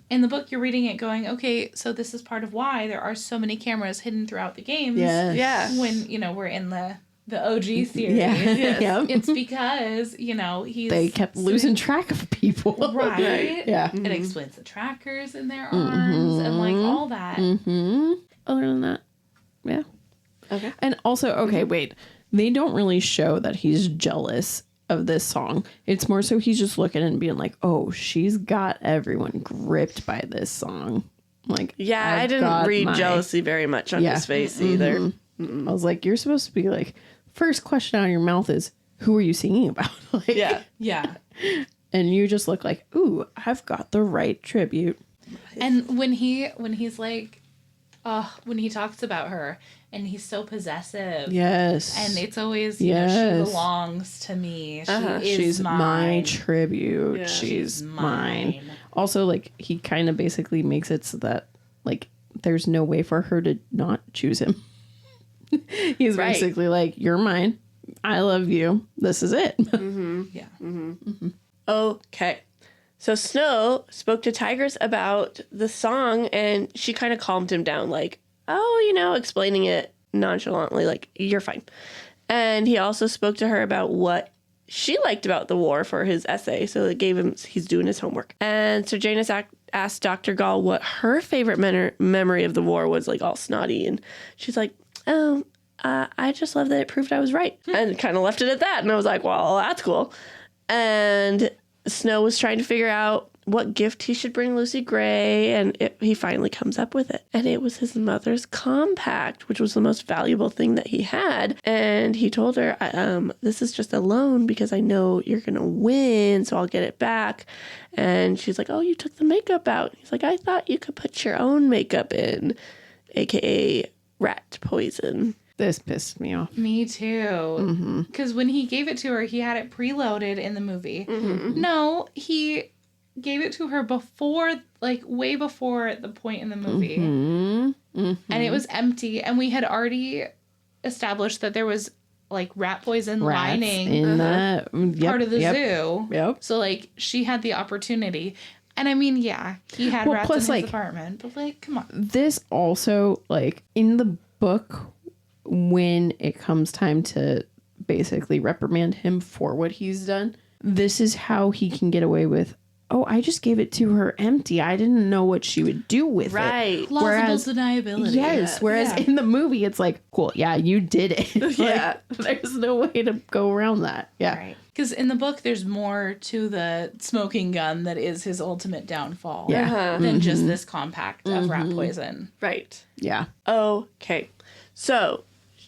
in the book, you're reading it going, okay, so this is part of why there are so many cameras hidden throughout the games. Yes. Yeah. When, we're in the OG series. Yeah. Yeah. It's because, he's... They kept losing track of people. Right. Yeah. It explains the trackers in their arms and, like, all that. Other than that, yeah. Okay. And also, okay, wait. They don't really show that he's jealous of this song. It's more so he's just looking and being like, oh, she's got everyone gripped by this song. Like, Yeah, I've I didn't got read my- jealousy very much on his face either. I was like, you're supposed to be like, first question out of your mouth is, who are you singing about? Like, Yeah. Yeah. and you just look like, ooh, I've got the right tribute. And when he's like, when he talks about her and he's so possessive. Yes. And it's always, Yes. she belongs to me. She is She's my mine. tribute. Yeah. She's She's mine. mine. Also, like, he kind of basically makes it so that, like, there's no way for her to not choose him. He's Right. basically like, you're mine. I love you. This is it. Yeah. Okay. So Snow spoke to Tigress about the song, and she kind of calmed him down, like, explaining it nonchalantly, like, you're fine. And he also spoke to her about what she liked about the war for his essay. So it gave him, he's doing his homework. And so Janus asked Dr. Gall what her favorite memory of the war was, like, all snotty. And she's like, I just love that it proved I was right. And kind of left it at that. And I was like, well, that's cool. And Snow was trying to figure out what gift he should bring Lucy Gray, and he finally comes up with it. And it was his mother's compact, which was the most valuable thing that he had. And he told her, this is just a loan because I know you're going to win, so I'll get it back. And she's like, oh, you took the makeup out. He's like, I thought you could put your own makeup in, aka rat poison. This pissed me off. Me too. Because when he gave it to her, he had it preloaded in the movie. No, he gave it to her before, like way before the point in the movie. And it was empty. And we had already established that there was like rat poison lining in that part of the zoo. Yep. So like she had the opportunity. And I mean, yeah, he had rats in his apartment, but like, come on. This also, like, in the book, when it comes time to basically reprimand him for what he's done, this is how he can get away with, oh, I just gave it to her empty. I didn't know what she would do with it. Right. Plausible deniability. Yes. Whereas in the movie, it's like, cool, yeah, you did it. Like, there's no way to go around that. Yeah. Right. Because in the book, there's more to the smoking gun that is his ultimate downfall than just this compact of rat poison. Right. Yeah. Okay. So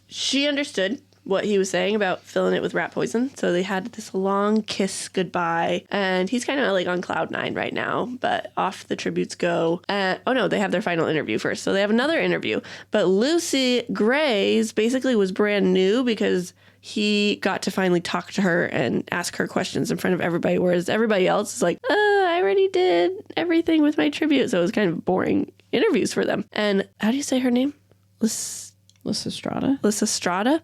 she understood what he was saying about filling it with rat poison. So they had this long kiss goodbye. And he's kind of like on cloud 9 right now. But off the tributes go. Oh, no, they have their final interview first. So they have another interview. But Lucy Gray's basically was brand new because he got to finally talk to her and ask her questions in front of everybody, whereas everybody else is like, I already did everything with my tribute. So it was kind of boring interviews for them. And how do you say her name? Lysistrata,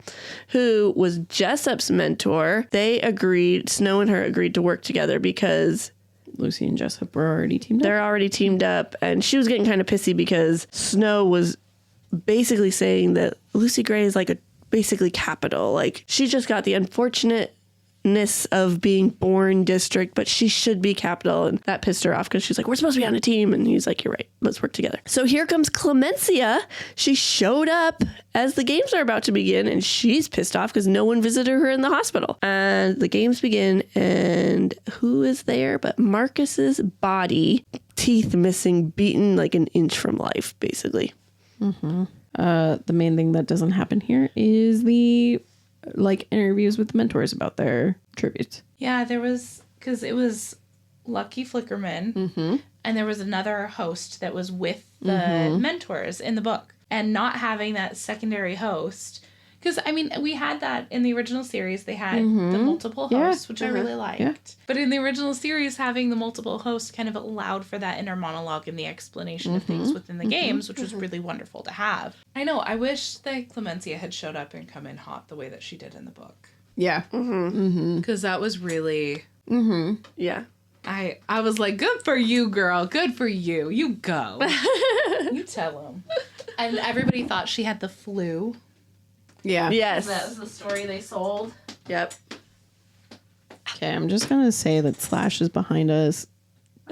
who was Jessup's mentor. They agreed, Snow and her agreed to work together because Lucy and Jessup were already teamed up. They're already teamed up. And she was getting kind of pissy because Snow was basically saying that Lucy Gray is like a basically capital. Like, she just got the unfortunateness of being born district, but she should be capital. And that pissed her off because she's like, we're supposed to be on a team. And he's like, you're right. Let's work together. So here comes Clemencia. She showed up as the games are about to begin, and she's pissed off because no one visited her in the hospital. And the games begin, and who is there but Marcus's body, teeth missing, beaten like an inch from life, basically. The main thing that doesn't happen here is the like interviews with the mentors about their tributes. Yeah, there was, because it was Lucky Flickerman, and there was another host that was with the mentors in the book. And not having that secondary host, because I mean, we had that in the original series. They had the multiple hosts, which I really liked. Yeah. But in the original series, having the multiple hosts kind of allowed for that inner monologue and the explanation of things within the games, which was really wonderful to have. I know. I wish that Clemencia had showed up and come in hot the way that she did in the book. Yeah. Because that was really... Yeah. I was like, good for you, girl. Good for you. You go. You tell them. And everybody thought she had the flu. Yeah. Yes. That was the story they sold. Yep. Okay, I'm just going to say that Slash is behind us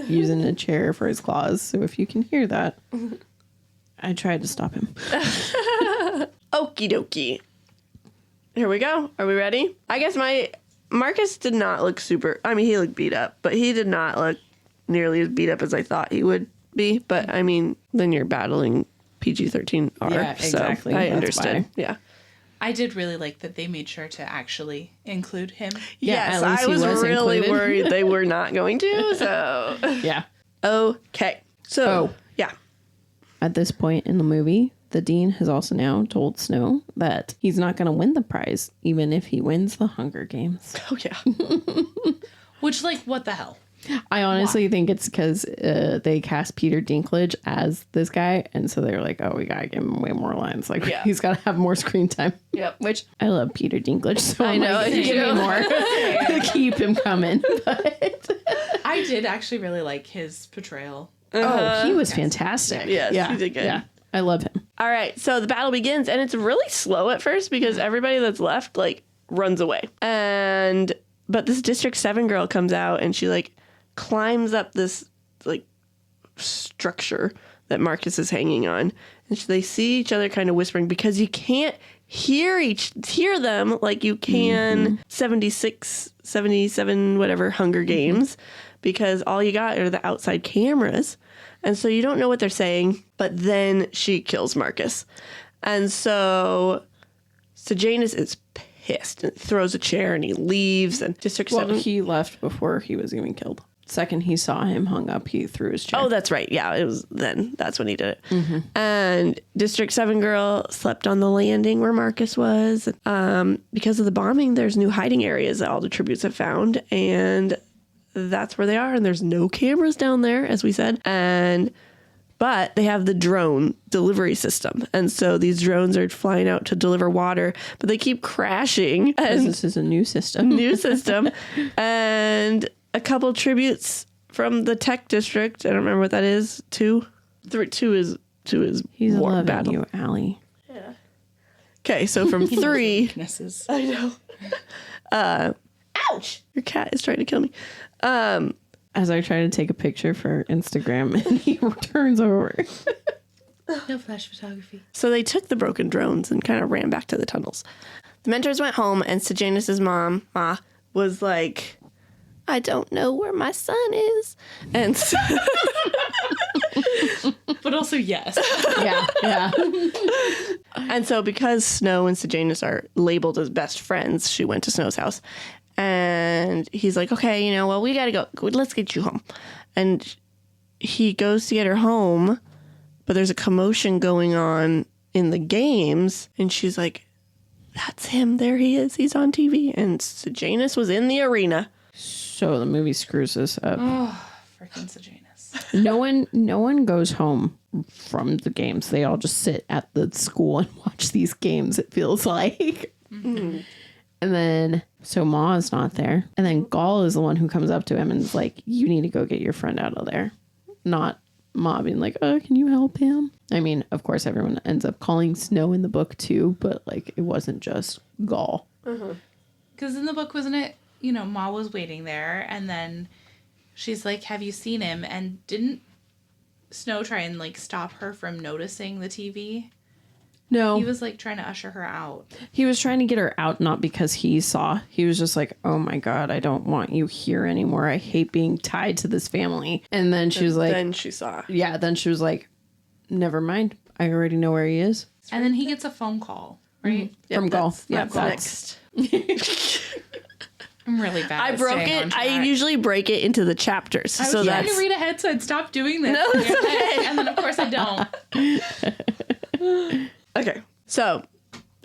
using a chair for his claws. So if you can hear that, I tried to stop him. Okie dokie. Here we go. Are we ready? I guess Marcus did not look super... I mean, he looked beat up, but he did not look nearly as beat up as I thought he would be. But, I mean, then you're battling PG-13 R. Yeah, exactly. So I That's understood. why. Yeah. I did really like that they made sure to actually include him. Yes, at least I he was really included. worried they were not going to, so... Yeah. Okay. So, yeah. At this point in the movie, the dean has also now told Snow that he's not going to win the prize, even if he wins the Hunger Games. Oh, yeah. Which, like, what the hell? I honestly think it's because they cast Peter Dinklage as this guy, and so they were like, oh, we gotta give him way more lines. Like, he's gotta have more screen time. Yep. Which, I love Peter Dinklage, so I I'm know, like, you give me more to keep him coming. But I did actually really like his portrayal. oh, he was fantastic. Yes, he did good. Yeah, I love him. All right, so the battle begins, and it's really slow at first because everybody that's left, like, runs away. But this District 7 girl comes out, and she, like, climbs up this, like, structure that Marcus is hanging on. And they see each other kind of whispering because you can't hear them like you can 76, 77, whatever, Hunger Games, because all you got are the outside cameras. And so you don't know what they're saying, but then she kills Marcus. And so Sejanus is pissed and throws a chair and he leaves, and District 7... Well, he left before he was even killed. second he saw him hung up, he threw his chair. Oh, that's right. Yeah, it was then. That's when he did it. And District 7 girl slept on the landing where Marcus was. Because of the bombing, there's new hiding areas that all the tributes have found. And that's where they are. And there's no cameras down there, as we said. But they have the drone delivery system. And so these drones are flying out to deliver water, but they keep crashing. Because this is a new system. And a couple tributes from the tech district. I don't remember what that is. Two is He's war loving battle. you, Allie. Yeah. Okay, so from 3. Weaknesses. I know. Ouch! Your cat is trying to kill me. As I try to take a picture for Instagram, and he turns over. No flash photography. So they took the broken drones and kind of ran back to the tunnels. The mentors went home, and Sejanus's mom, Ma, was like, I don't know where my son is. And so But also, yes. Yeah. And so because Snow and Sejanus are labeled as best friends, she went to Snow's house. And he's like, okay, well, we got to go. Let's get you home. And he goes to get her home, but there's a commotion going on in the games. And she's like, that's him. There he is. He's on TV. And Sejanus was in the arena. So the movie screws this up. Oh, freaking Sejanus. No one goes home from the games. They all just sit at the school and watch these games, it feels like. And then, so Ma is not there. And then Gaul is the one who comes up to him and is like, you need to go get your friend out of there. Not Ma being like, oh, can you help him? I mean, of course, everyone ends up calling Snow in the book too, but like, it wasn't just Gaul. Because in the book, wasn't it, Ma was waiting there, and then she's like, have you seen him? And didn't Snow try and like stop her from noticing the TV? No. He was like trying to usher her out. He was trying to get her out, not because he saw. He was just like, oh my God, I don't want you here anymore. I hate being tied to this family. And then she was like, Then she saw. yeah, then she was like, never mind. I already know where he is. And then he gets a phone call, right? From Gaul. Yeah, That's that's next. I'm really bad. I at broke staying on it. track. I usually break it into the chapters. I was So trying that's to read ahead, so I'd stop doing this. No, it's okay. And then, of course, I don't. okay. So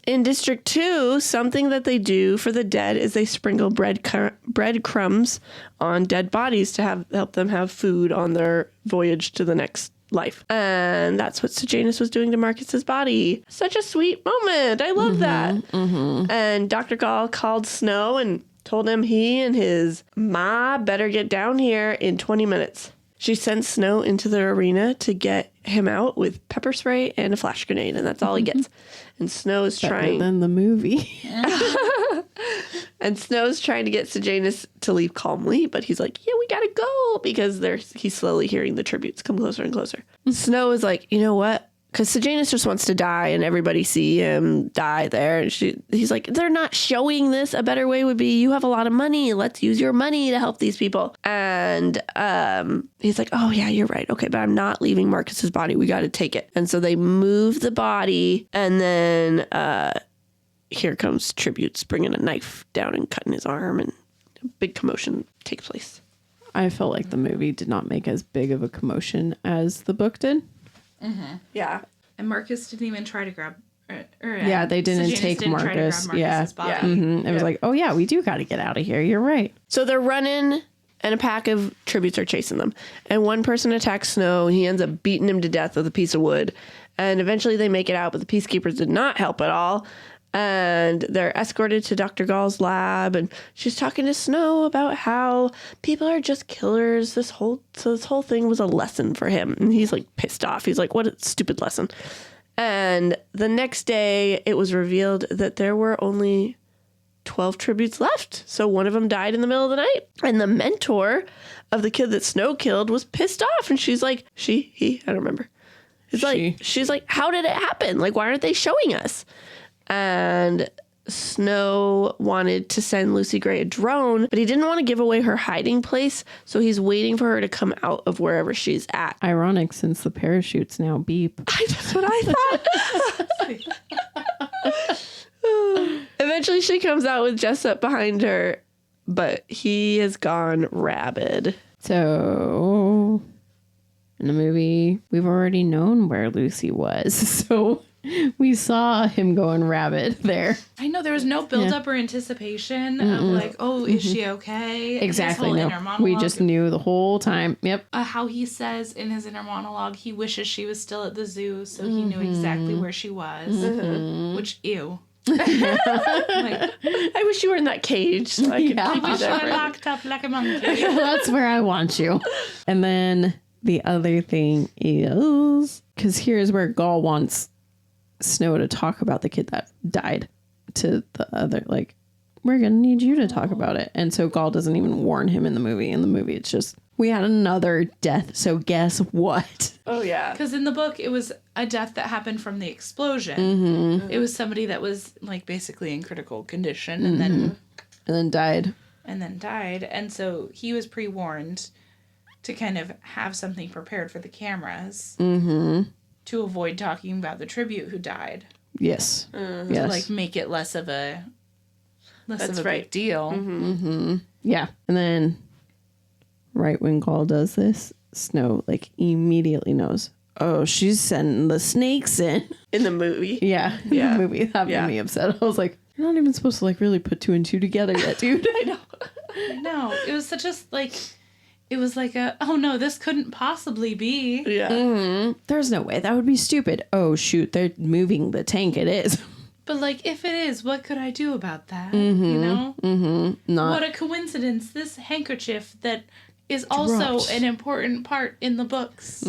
in District 2, something that they do for the dead is they sprinkle breadcrumbs on dead bodies to help them have food on their voyage to the next life. And that's what Sejanus was doing to Marcus's body. Such a sweet moment. I love that. And Dr. Gall called Snow and told him he and his ma better get down here in 20 minutes. She sent Snow into the arena to get him out with pepper spray and a flash grenade, and that's all he gets. And Snow's trying. than the movie. And Snow's trying to get Sejanus to leave calmly, but he's like, yeah, we gotta go, because he's slowly hearing the tributes come closer and closer. Snow is like, you know what? Because Sejanus just wants to die and everybody see him die there. And he's like, they're not showing this. A better way would be, you have a lot of money. Let's use your money to help these people. And he's like, oh, yeah, you're right. Okay, but I'm not leaving Marcus's body. We got to take it. And so they move the body. And then here comes Tributes bringing a knife down and cutting his arm. And a big commotion takes place. I felt like the movie did not make as big of a commotion as the book did. Yeah. And Marcus didn't even try to grab. Yeah, they didn't Sejanus take didn't try to Marcus. grab Yeah. Marcus's body. It was like, oh, yeah, we do got to get out of here. You're right. So they're running, and a pack of tributes are chasing them. And one person attacks Snow, and he ends up beating him to death with a piece of wood. And eventually they make it out, but the peacekeepers did not help at all. And they're escorted to Dr. Gall's lab, and she's talking to Snow about how people are just killers. This whole thing was a lesson for him. And he's like pissed off. He's like, what a stupid lesson. And the next day it was revealed that there were only 12 tributes left. So one of them died in the middle of the night. And the mentor of the kid that Snow killed was pissed off. And she's like, he, I don't remember. She's like, how did it happen? Like, why aren't they showing us? And Snow wanted to send Lucy Gray a drone, but he didn't want to give away her hiding place. So he's waiting for her to come out of wherever she's at. Ironic, since the parachutes now beep. That's what I thought. Eventually she comes out with Jessup behind her, but he has gone rabid. So in the movie, we've already known where Lucy was. So we saw him going rabid there. I know there was no buildup or anticipation of like, oh, is she okay? His Exactly. whole No. inner monologue. We just knew the whole time. Yep. How he says in his inner monologue, he wishes she was still at the zoo so he knew exactly where she was. Which, ew. Like, I wish you were in that cage so I could Yeah. keep I you wish you there. were locked up like a monkey. That's where I want you. And then the other thing is, because here's where Gaul wants Snow to talk about the kid that died to the other, like, we're going to need you to talk about it. And so Gaul doesn't even warn him in the movie. In the movie, it's just, we had another death. So guess what? Oh, yeah. Because in the book, it was a death that happened from the explosion. Mm-hmm. It was somebody that was like basically in critical condition and then died. And so he was pre-warned to kind of have something prepared for the cameras to avoid talking about the tribute who died. Yes. To Yes. like make it less of a That's big deal. Yeah. And then right when Gaul does this, Snow like immediately knows, oh, she's sending the snakes in. In the movie. Yeah. Yeah. The movie. That made me upset. I was like, you're not even supposed to like really put two and two together yet, dude. I know. No, it was such a like, it was like a, oh no, this couldn't possibly be. Yeah. There's no way. That would be stupid. Oh, shoot. They're moving the tank. It is. But like, if it is, what could I do about that? You know? Not. What a coincidence. This handkerchief that is also Dropped. an important part in the books.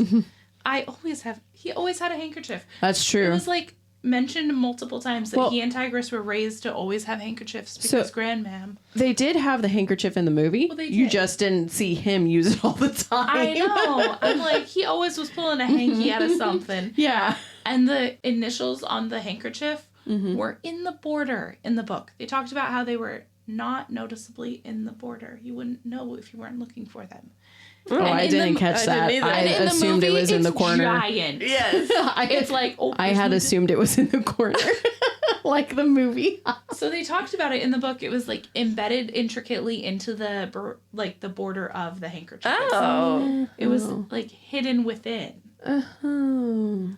He always had a handkerchief. That's It true. was like mentioned multiple times that Well- he and Tigress were raised to always have handkerchiefs because grandmam. They did have the handkerchief in the movie. Well, they You did. just didn't see him use it all the time. I know. I'm like, he always was pulling a hanky out of something. Yeah. And the initials on the handkerchief were in the border in the book. They talked about how they were not noticeably in the border. You wouldn't know if you weren't looking for them. Oh, And I in didn't the- catch I that. didn't either. I And in the assumed it movie, was in the it's corner. Giant. Yes. It's like, oh, I had assumed it was in the corner. Like the movie. So they talked about it in the book. It was like embedded intricately into the the border of the handkerchief. Oh. It was like hidden within,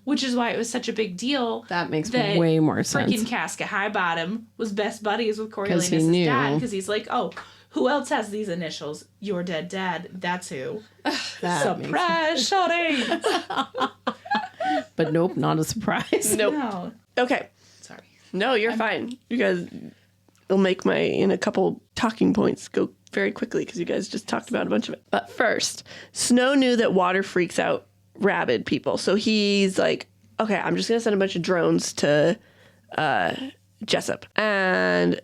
which is why it was such a big deal. That makes that way more sense. Freaking Casca Highbottom was best buddies with 'Cause Coriolanus' he knew. dad because he's like, oh, who else has these initials? Your dead dad. That's who. That makes Surprise, shorty. But nope, not a surprise. Nope. No, Okay. sorry. No, you're fine. You guys will make my in a couple talking points go very quickly because you guys just talked about a bunch of it. But first, Snow knew that water freaks out rabid people. So he's like, okay, I'm just going to send a bunch of drones to Jessup. And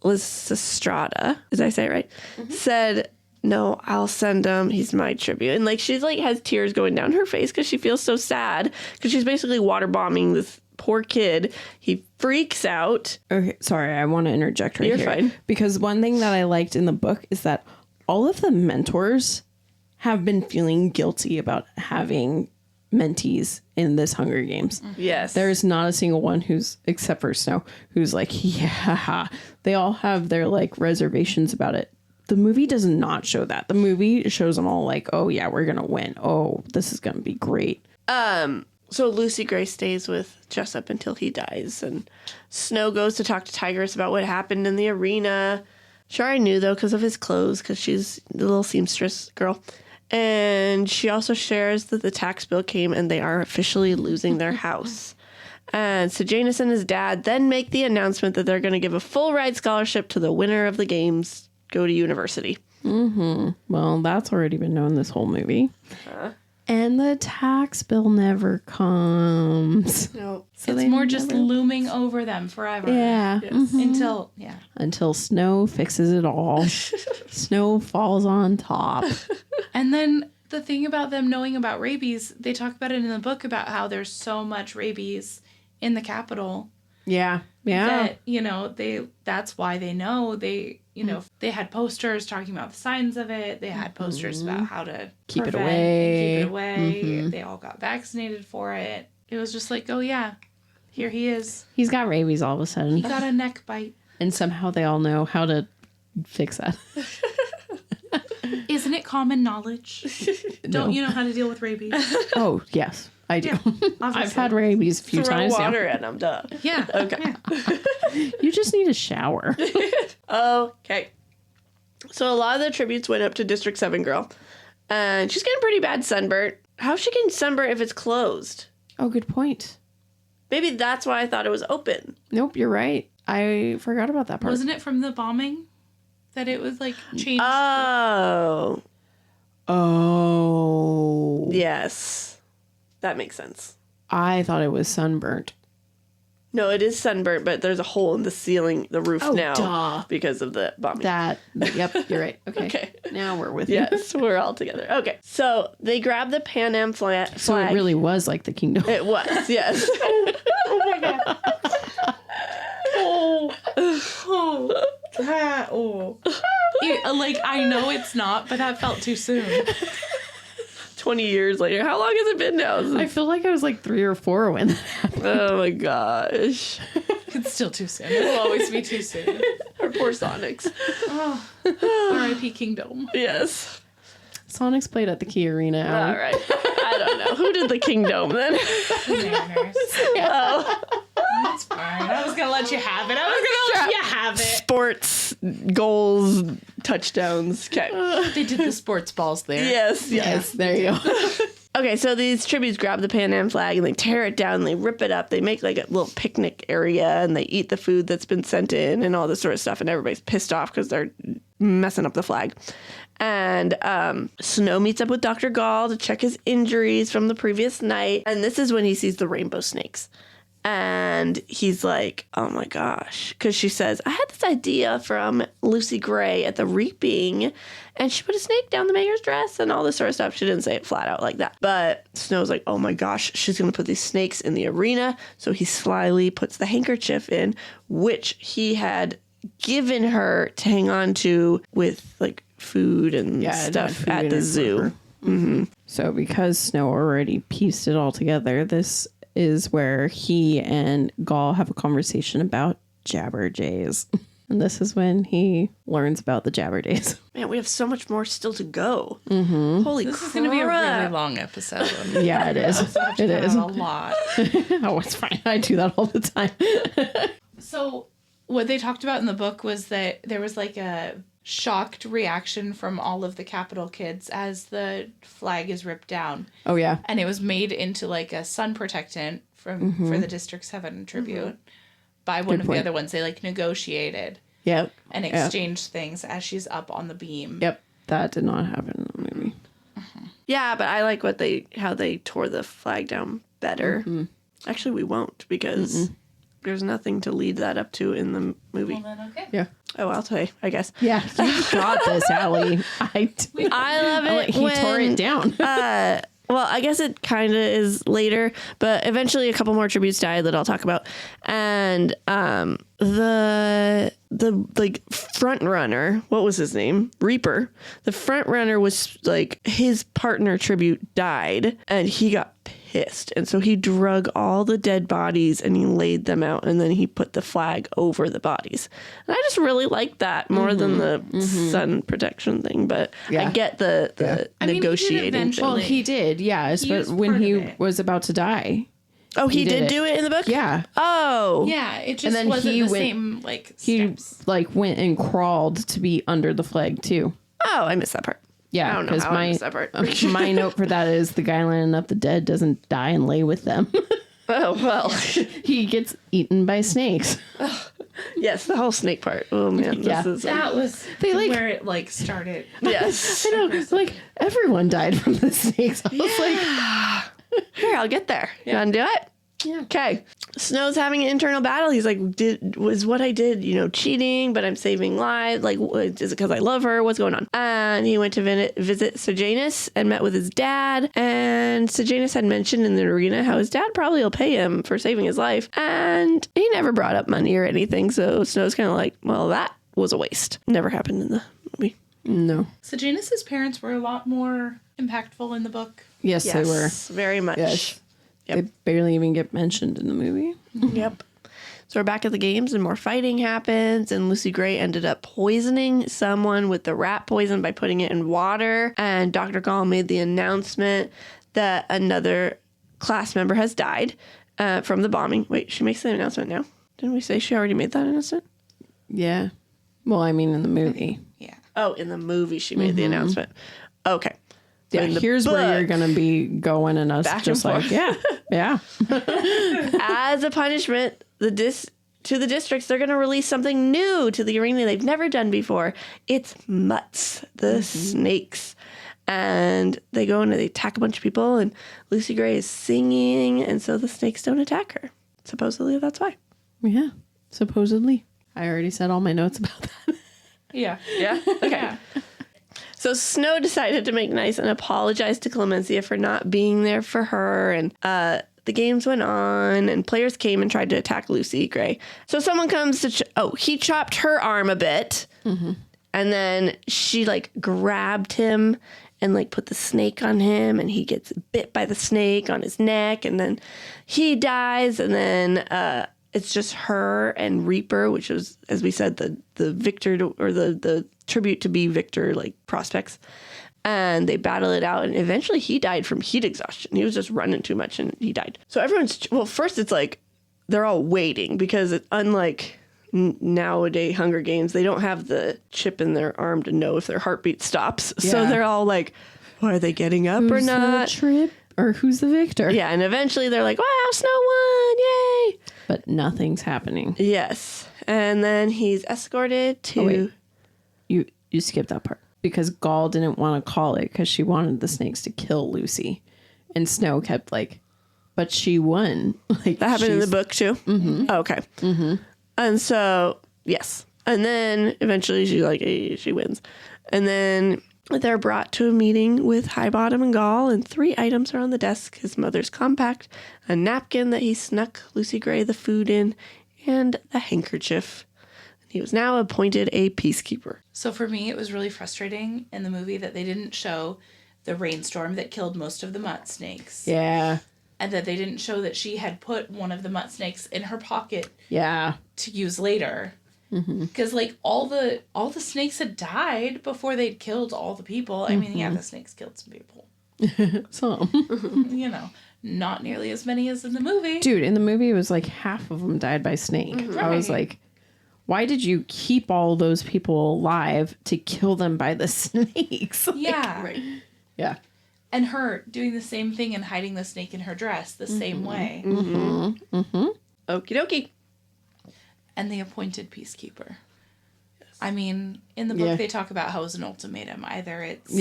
Lysistrata, did I say it right? Said, no, I'll send him. He's my tribute. And like, she's like has tears going down her face because she feels so sad because she's basically water bombing this poor kid. He freaks out. Okay, sorry, I want to interject right You're here. fine. Because one thing that I liked in the book is that all of the mentors have been feeling guilty about having mentees in this Hunger Games. Yes. There's not a single one who's, except for Snow, who's like, yeah. They all have their like reservations about it. The movie does not show that. The movie shows them all like, oh yeah, we're gonna win. Oh, this is gonna be great. So Lucy Gray stays with Jessup until he dies, and Snow goes to talk to Tigress about what happened in the arena. Shari knew, though, because of his clothes, because she's the little seamstress girl. And she also shares that the tax bill came and they are officially losing their house. And so Janus and his dad then make the announcement that they're going to give a full ride scholarship to the winner of the games, go to university. Well, that's already been known this whole movie. And the tax bill never comes. No. So it's they more just never- looming over them forever. Yeah. Until, Until Snow fixes it all. Snow falls on top. And then the thing about them knowing about rabies, they talk about it in the book about how there's so much rabies in the capital Yeah. Yeah. that, that's why they know they had posters talking about the signs of it. They had posters about how to Keep it prevent away. and keep it away. They all got vaccinated for it. It was just like, oh yeah, here he is. He's got rabies all of a He sudden. got a neck bite. And somehow they all know how to fix that. Isn't Isn't it common knowledge? Don't you know how to deal with rabies? Oh, yes, I do. I've obviously. had rabies a few Throw times water at them, duh. Yeah. Okay. Yeah. You just need a shower. Okay. So a lot of the tributes went up to District 7 girl. And she's getting pretty bad sunburn. How's she getting sunburn if it's closed? Oh, good point. Maybe that's why I thought it was open. Nope, you're right. I forgot about that part. Wasn't it from the bombing that it was like changed? Oh. Oh. Yes. That makes sense. I thought it was sunburnt. No, it is sunburnt, but there's a hole in the ceiling, the roof now duh. because of the bombing. Yep, you're right. Okay. Okay. Now we're with you. Yes, we're all together. Okay. So they grabbed the Pan Am flag. So it really was like the kingdom. It was, yes. Oh my god. Like, I know it's not, but that felt too soon. 20 years later. How long has it been now? I feel like I was like 3 or 4 when that happened. Oh my gosh. It's still too soon. It will always be too soon. Our poor Sonics. R.I.P. Kingdom. Yes. Sonics played at the Key Arena. Allie. All right. I don't know. Who did the Kingdom then? The Mariners. Oh. That's fine. I was gonna let you have it. Sports, goals, touchdowns. Okay. They did the sports balls there. Yes. There you go. Okay, so these tributes grab the Pan Am flag and they tear it down and they rip it up. They make like a little picnic area and they eat the food that's been sent in and all this sort of stuff. And everybody's pissed off because they're messing up the flag. And Snow meets up with Dr. Gall to check his injuries from the previous night. And this is when he sees the rainbow snakes. And he's like, oh my gosh. Because she says, I had this idea from Lucy Gray at the reaping. And she put a snake down the mayor's dress and all this sort of stuff. She didn't say it flat out like that. But Snow's like, oh my gosh, she's going to put these snakes in the arena. So he slyly puts the handkerchief in, which he had given her to hang on to with like food and stuff at the zoo. Mm-hmm. So because Snow already pieced it all together, this is where he and Gall have a conversation about jabberjays. And this is when he learns about the jabberjays. Man, we have so much more still to go. Mm-hmm. Holy crap. This is going to be a really long episode. Yeah, it is. It is. A lot. Oh, it's fine. I do that all the time. So what they talked about in the book was that there was like a shocked reaction from all of the Capitol kids as the flag is ripped down. Oh, yeah. And it was made into like a sun protectant for the District 7 tribute by one of the other ones. They like negotiated Yep. and exchanged things as she's up on the beam. Yep. That did not happen in the movie. Yeah, but I like how they tore the flag down better. Mm-hmm. Actually, we won't because there's nothing to lead that up to in the movie. Well, then, okay. Yeah. Oh, I'll tell you, I guess. Yeah, you got this, Allie. I love it. He tore it down. Well, I guess it kind of is later, but eventually a couple more tributes died that I'll talk about. And the like front runner, what was his name? Reaper. The front runner was like his partner tribute died and he got pissed. And so he drug all the dead bodies and he laid them out and then he put the flag over the bodies. And I just really like that more than the sun protection thing, but I get the negotiating thing. Well, he did, yes, but when he was about to die. Oh, he did do it in the book? Yeah. Oh. Yeah, it just And then wasn't he the went- same like He steps. like went and crawled to be under the flag too. Oh, I missed that part. Yeah, I don't know because how I missed that part. my note for that is the guy lining up the dead doesn't die and lay with them. Oh, well. He gets eaten by snakes. Yes, the whole snake part. Oh, man. Yeah. This is... That was They, like- where it like started. Yes. I know, like everyone died from the snakes. I was like, Here, I'll get there. You want to do it? Yeah. Okay. Snow's having an internal battle. He's like, was what I did, cheating, but I'm saving lives. Like, is it because I love her? What's going on? And he went to visit Sejanus and met with his dad. And Sejanus had mentioned in the arena how his dad probably will pay him for saving his life. And he never brought up money or anything. So Snow's kind of like, well, that was a waste. Never happened in the movie. no. Sejanus's parents were a lot more impactful in the book. Yes, they were. Very much. Yes. Yep. They barely even get mentioned in the movie. Yep. So we're back at the games and more fighting happens. And Lucy Gray ended up poisoning someone with the rat poison by putting it in water. And Dr. Gall made the announcement that another class member has died from the bombing. Wait, she makes the announcement now. Didn't we say she already made that announcement? Yeah. Well, I mean, in the movie. Yeah. Oh, in the movie she made the announcement. Okay. So Yeah, here's where you're going to be going and us Back just and like, forth. yeah. As a punishment, to the districts, they're going to release something new to the arena they've never done before. It's mutts, the snakes. And they go and they attack a bunch of people, and Lucy Gray is singing, and so the snakes don't attack her. Supposedly, that's why. Yeah, supposedly. I already said all my notes about that. Yeah. Yeah? Okay. Yeah. So Snow decided to make nice and apologize to Clemencia for not being there for her. And the games went on, and players came and tried to attack Lucy Gray. So someone comes to... he chopped her arm a bit. Mm-hmm. And then she, like, grabbed him and, like, put the snake on him. And he gets bit by the snake on his neck. And then he dies. And then... it's just her and Reaper, which was, as we said, the victor or the tribute to be victor, like, prospects. And they battle it out. And eventually he died from heat exhaustion. He was just running too much and he died. So first it's like they're all waiting because unlike nowadays Hunger Games, they don't have the chip in their arm to know if their heartbeat stops. Yeah. So they're all like, well, are they getting up or not? Who's the trip or who's the victor? Yeah. And eventually they're like, wow, Snow won. Yay. But nothing's happening. Yes. And then he's escorted to... Oh, wait. You skipped that part. Because Gall didn't want to call it because she wanted the snakes to kill Lucy. And Snow kept like, but she won. Like that happened in the book too? Mm-hmm. Oh, okay. Mm-hmm. And so, yes. And then eventually she wins. And then they're brought to a meeting with Highbottom and Gall, and 3 items are on the desk. His mother's compact, a napkin that he snuck Lucy Gray the food in, and the handkerchief. He was now appointed a peacekeeper. So for me, it was really frustrating in the movie that they didn't show the rainstorm that killed most of the mutt snakes. Yeah. And that they didn't show that she had put one of the mutt snakes in her pocket. Yeah. To use later. Because like all the snakes had died before they'd killed all the people. I mean, yeah, the snakes killed some people. Some. You know, not nearly as many as in the movie. Dude, in the movie, it was like half of them died by snake. Right. I was like, why did you keep all those people alive to kill them by the snakes? Like, Yeah. Right. Yeah. And her doing the same thing and hiding the snake in her dress the same way. Okie dokie. And the appointed peacekeeper. Yes. I mean, in the book they talk about how it's an ultimatum. Either it's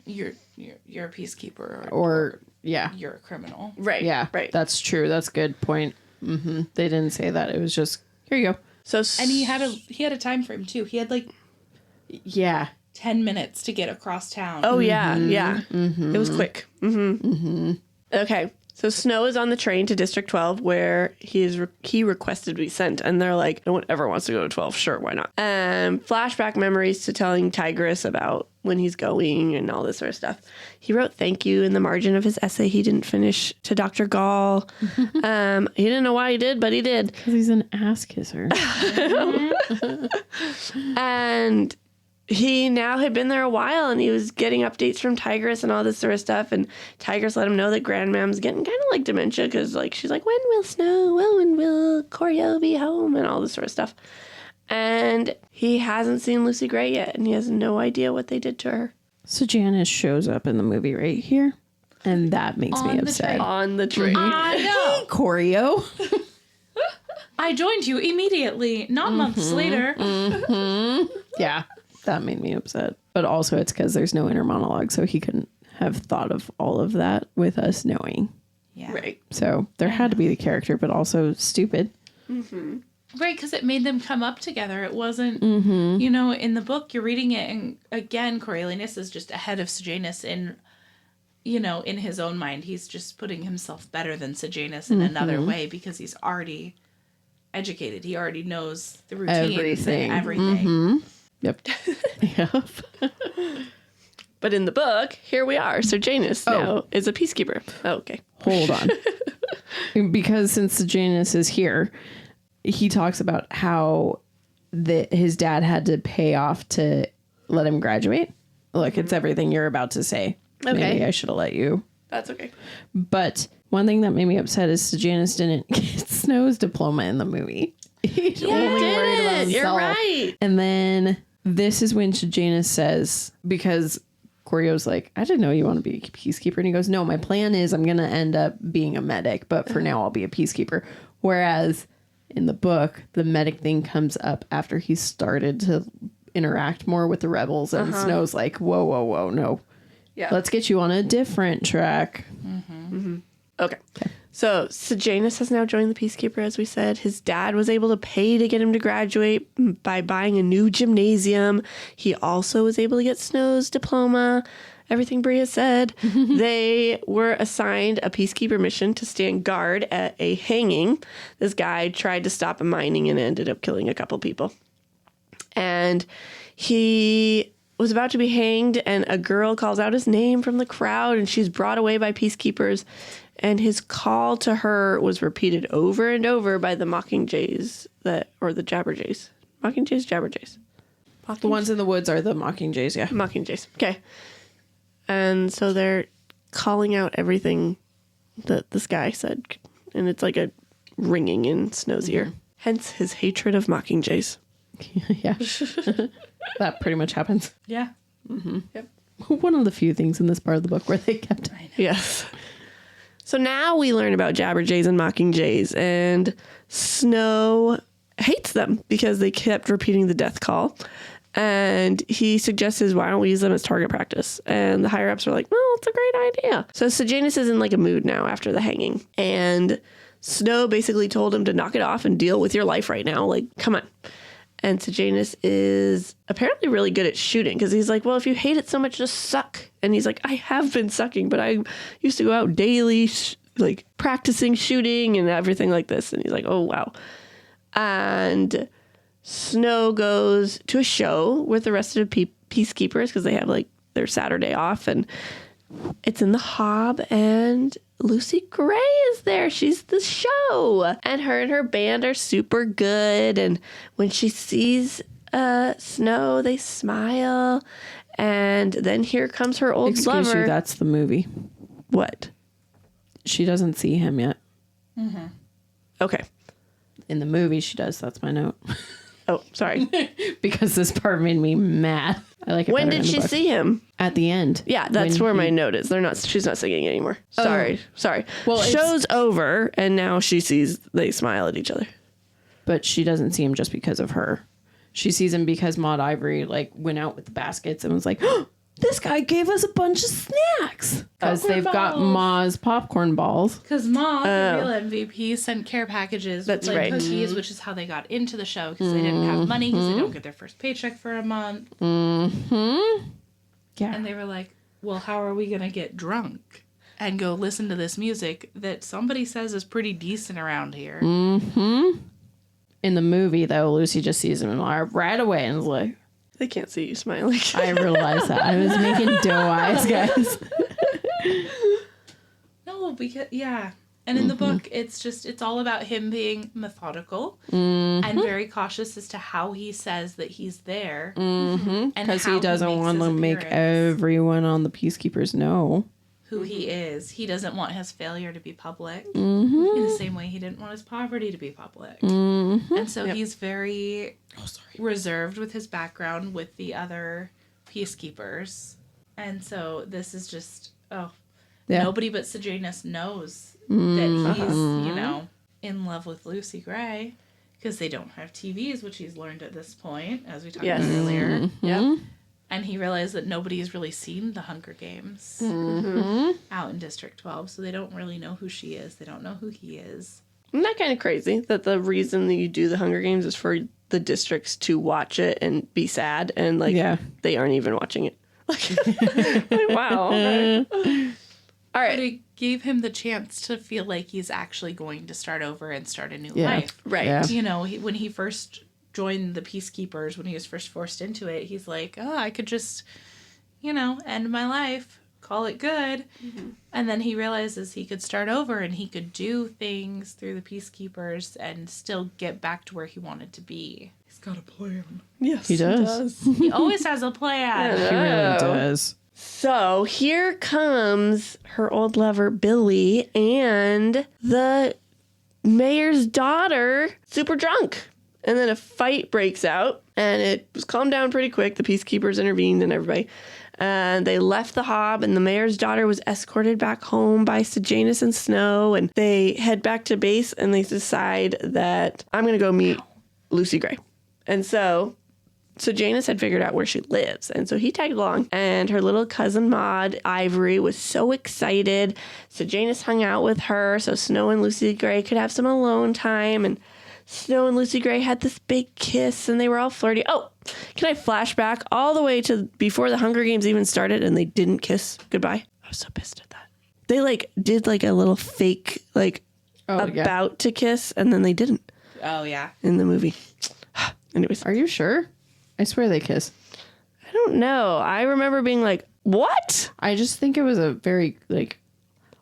you're a peacekeeper or you're a criminal. Right. Yeah. Right. That's true. That's a good point. Mm-hmm. They didn't say that. It was just, here you go. So and he had a time frame too. He had like 10 minutes to get across town. Oh yeah, yeah. Mm-hmm. It was quick. Mm-hmm. Mm-hmm. Okay. So Snow is on the train to District 12 where he requested to be sent. And they're like, no one ever wants to go to 12. Sure, why not? Flashback memories to telling Tigress about when he's going and all this sort of stuff. He wrote thank you in the margin of his essay he didn't finish to Dr. Gall. He didn't know why he did, but he did. Because he's an ass kisser. And... he now had been there a while, and he was getting updates from Tigress and all this sort of stuff. And Tigress let him know that Grandmam's getting kind of like dementia because, like, she's like, when will Snow? Well, when will Corio be home? And all this sort of stuff. And he hasn't seen Lucy Gray yet, and he has no idea what they did to her. So Janice shows up in the movie right here, and that makes me upset. On the train. I know. Hey, Corio. I joined you immediately, not months later. Yeah. That made me upset. But also it's because there's no inner monologue, so he couldn't have thought of all of that with us knowing. Yeah. Right. So there had to be the character, but also stupid. Mm-hmm. Right, because it made them come up together. It wasn't, you know, in the book, you're reading it, and again, Coriolanus is just ahead of Sejanus in, you know, in his own mind. He's just putting himself better than Sejanus in another way because he's already educated. He already knows the routines and everything. Mm-hmm. Yep. Yep. But in the book, here we are. So Janus now is a peacekeeper. Oh, okay. Hold on. because since Sejanus is here, he talks about how his dad had to pay off to let him graduate. Look, it's everything you're about to say. Okay. Maybe I should have let you. That's okay. But one thing that made me upset is Sejanus didn't get Snow's diploma in the movie. He only worried about himself. You're right. And then this is when Sejanus says, because Corio's like, I didn't know you want to be a peacekeeper. And he goes, no, my plan is I'm going to end up being a medic, but for now I'll be a peacekeeper. Whereas in the book, the medic thing comes up after he started to interact more with the rebels. And Snow's like, whoa, no. Yeah. Let's get you on a different track. Okay. So Sejanus has now joined the Peacekeeper, as we said. His dad was able to pay to get him to graduate by buying a new gymnasium. He also was able to get Snow's diploma. Everything Bri said. They were assigned a Peacekeeper mission to stand guard at a hanging. This guy tried to stop a mining and ended up killing a couple people. And he was about to be hanged, and a girl calls out his name from the crowd, and she's brought away by peacekeepers. And his call to her was repeated over and over by the mockingjays or the jabberjays. Mockingjays, jabberjays. The ones in the woods are the mockingjays, yeah. Mockingjays. Okay. And so they're calling out everything that this guy said. And it's like a ringing in Snow's ear. Hence his hatred of mockingjays. Yeah. That pretty much happens. Yeah. Yep. One of the few things in this part of the book where they kept. Yes. So now we learn about jabberjays and mockingjays, and Snow hates them because they kept repeating the death call. And he suggests, why don't we use them as target practice? And the higher ups are like, well, it's a great idea. So Sejanus is in like a mood now after the hanging. And Snow basically told him to knock it off and deal with your life right now. Like, come on. And Sejanus is apparently really good at shooting because he's like, well, if you hate it so much, just suck. And he's like, I have been sucking, but I used to go out daily, like practicing shooting and everything like this. And he's like, oh, wow. And Snow goes to a show with the rest of the peacekeepers because they have like their Saturday off. And it's in the Hob, and Lucy Gray is there. She's the show. And her and her band are super good. And when she sees Snow, they smile. And then here comes her old Excuse lover. you, that's the movie. What? She doesn't see him yet. Okay. In the movie, she does. That's my note. Oh, sorry. Because this part made me mad. I like it. When better did in the she book. see him? At the end. Yeah, that's When where my note is. She's not singing anymore. Sorry. Well, Well, show's over, and now they smile at each other. But she doesn't see him just because of her. She sees him because Maude Ivory went out with the baskets and was like, oh, this guy gave us a bunch of snacks. Because they've got Ma's popcorn balls. Because Ma, the real MVP, sent care packages That's with right. cookies, which is how they got into the show because they didn't have money because they don't get their first paycheck for a month. Yeah. And they were like, well, how are we going to get drunk and go listen to this music that somebody says is pretty decent around here? In the movie, though, Lucy just sees him right away and is like, They can't see you smiling. I realized that. I was making doe eyes, guys. No, because, yeah. And in the book, it's all about him being methodical and very cautious as to how he says that he's there. And Because how he doesn't makes want his to make appearance, everyone on the Peacekeepers know. who he is. He doesn't want his failure to be public in the same way he didn't want his poverty to be public. And so he's very reserved with his background with the other peacekeepers. And so this is just, nobody but Sejanus knows that he's, in love with Lucy Gray because they don't have TVs, which he's learned at this point, as we talked about earlier. Yep. And he realized that nobody has really seen the Hunger Games out in District 12, so they don't really know who she is. They don't know who he is. Isn't that kind of crazy that the reason that you do the Hunger Games is for the districts to watch it and be sad, and they aren't even watching it. Wow. Okay. All right. But it gave him the chance to feel like he's actually going to start over and start a new life. Right. Yeah. When he first joined the Peacekeepers, when he was first forced into it, he's like, oh, I could just, end my life call it good. Mm-hmm. And then he realizes he could start over and he could do things through the peacekeepers and still get back to where he wanted to be. He's got a plan. Yes, he does. He always has a plan. He really does. So here comes her old lover, Billy, and the mayor's daughter, super drunk. And then a fight breaks out, and it was calmed down pretty quick. The peacekeepers intervened and everybody. And they left the Hob, and the mayor's daughter was escorted back home by Sejanus and Snow. And they head back to base, and they decide that I'm going to go meet Lucy Gray. And so Janus had figured out where she lives. And so he tagged along. And her little cousin Maud, Ivory, was so excited. So Janus hung out with her so Snow and Lucy Gray could have some alone time. And Snow and Lucy Gray had this big kiss, and they were all flirty. Oh, can I flash back all the way to before the Hunger Games even started and they didn't kiss goodbye? I was so pissed at that. They did a little fake to kiss, and then they didn't. Oh, yeah. In the movie. Anyways. Are you sure? I swear they kiss. I don't know. I remember being like, what? I just think it was a very,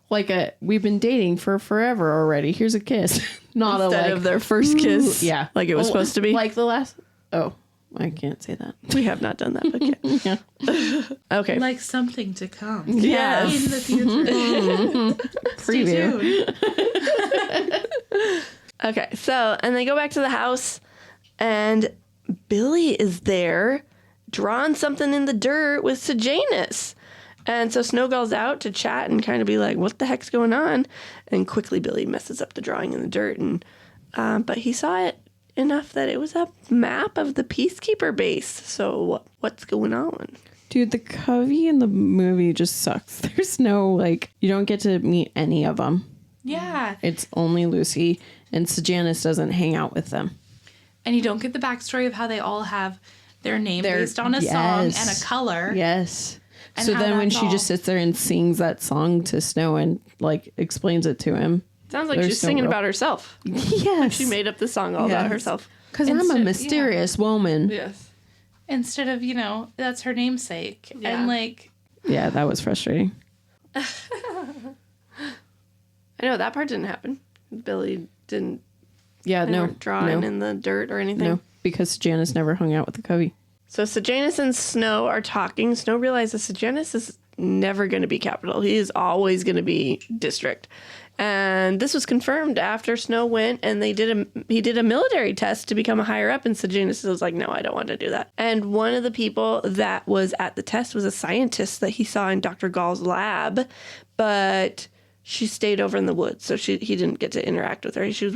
we've been dating for forever already. Here's a kiss. Not Instead of their first kiss. Yeah. Like it was supposed to be. Like the last. Oh, I can't say that. We have not done that, but yeah. Yeah. Okay. Like something to come. Yes. In the future. Preview. Okay. So, and they go back to the house, and Billy is there drawing something in the dirt with Sejanus. And so Snow goes out to chat and kind of be like, what the heck's going on? And quickly Billy messes up the drawing in the dirt. And but he saw it enough that it was a map of the Peacekeeper base. So what's going on? Dude, the Covey in the movie just sucks. There's no, you don't get to meet any of them. Yeah. It's only Lucy, and Sejanus doesn't hang out with them. And you don't get the backstory of how they all have their name based on a song and a color. Yes. And so then when she all... just sits there and sings that song to Snow and explains it to him. Sounds like she's singing about herself. Yes. She made up the song all about herself. Because I'm a mysterious woman. Yes. Instead of, that's her namesake. Yeah. And yeah, that was frustrating. I know that part didn't happen. Billy didn't. Yeah, no. Drawing in the dirt or anything. No, because Sejanus never hung out with the Covey. So Sejanus and Snow are talking. Snow realizes Sejanus is never going to be capital. He is always going to be district. And this was confirmed after Snow went and he did a military test to become a higher up, and Sejanus was like, no, I don't want to do that. And one of the people that was at the test was a scientist that he saw in Dr. Gall's lab, but she stayed over in the woods, so he didn't get to interact with her. She was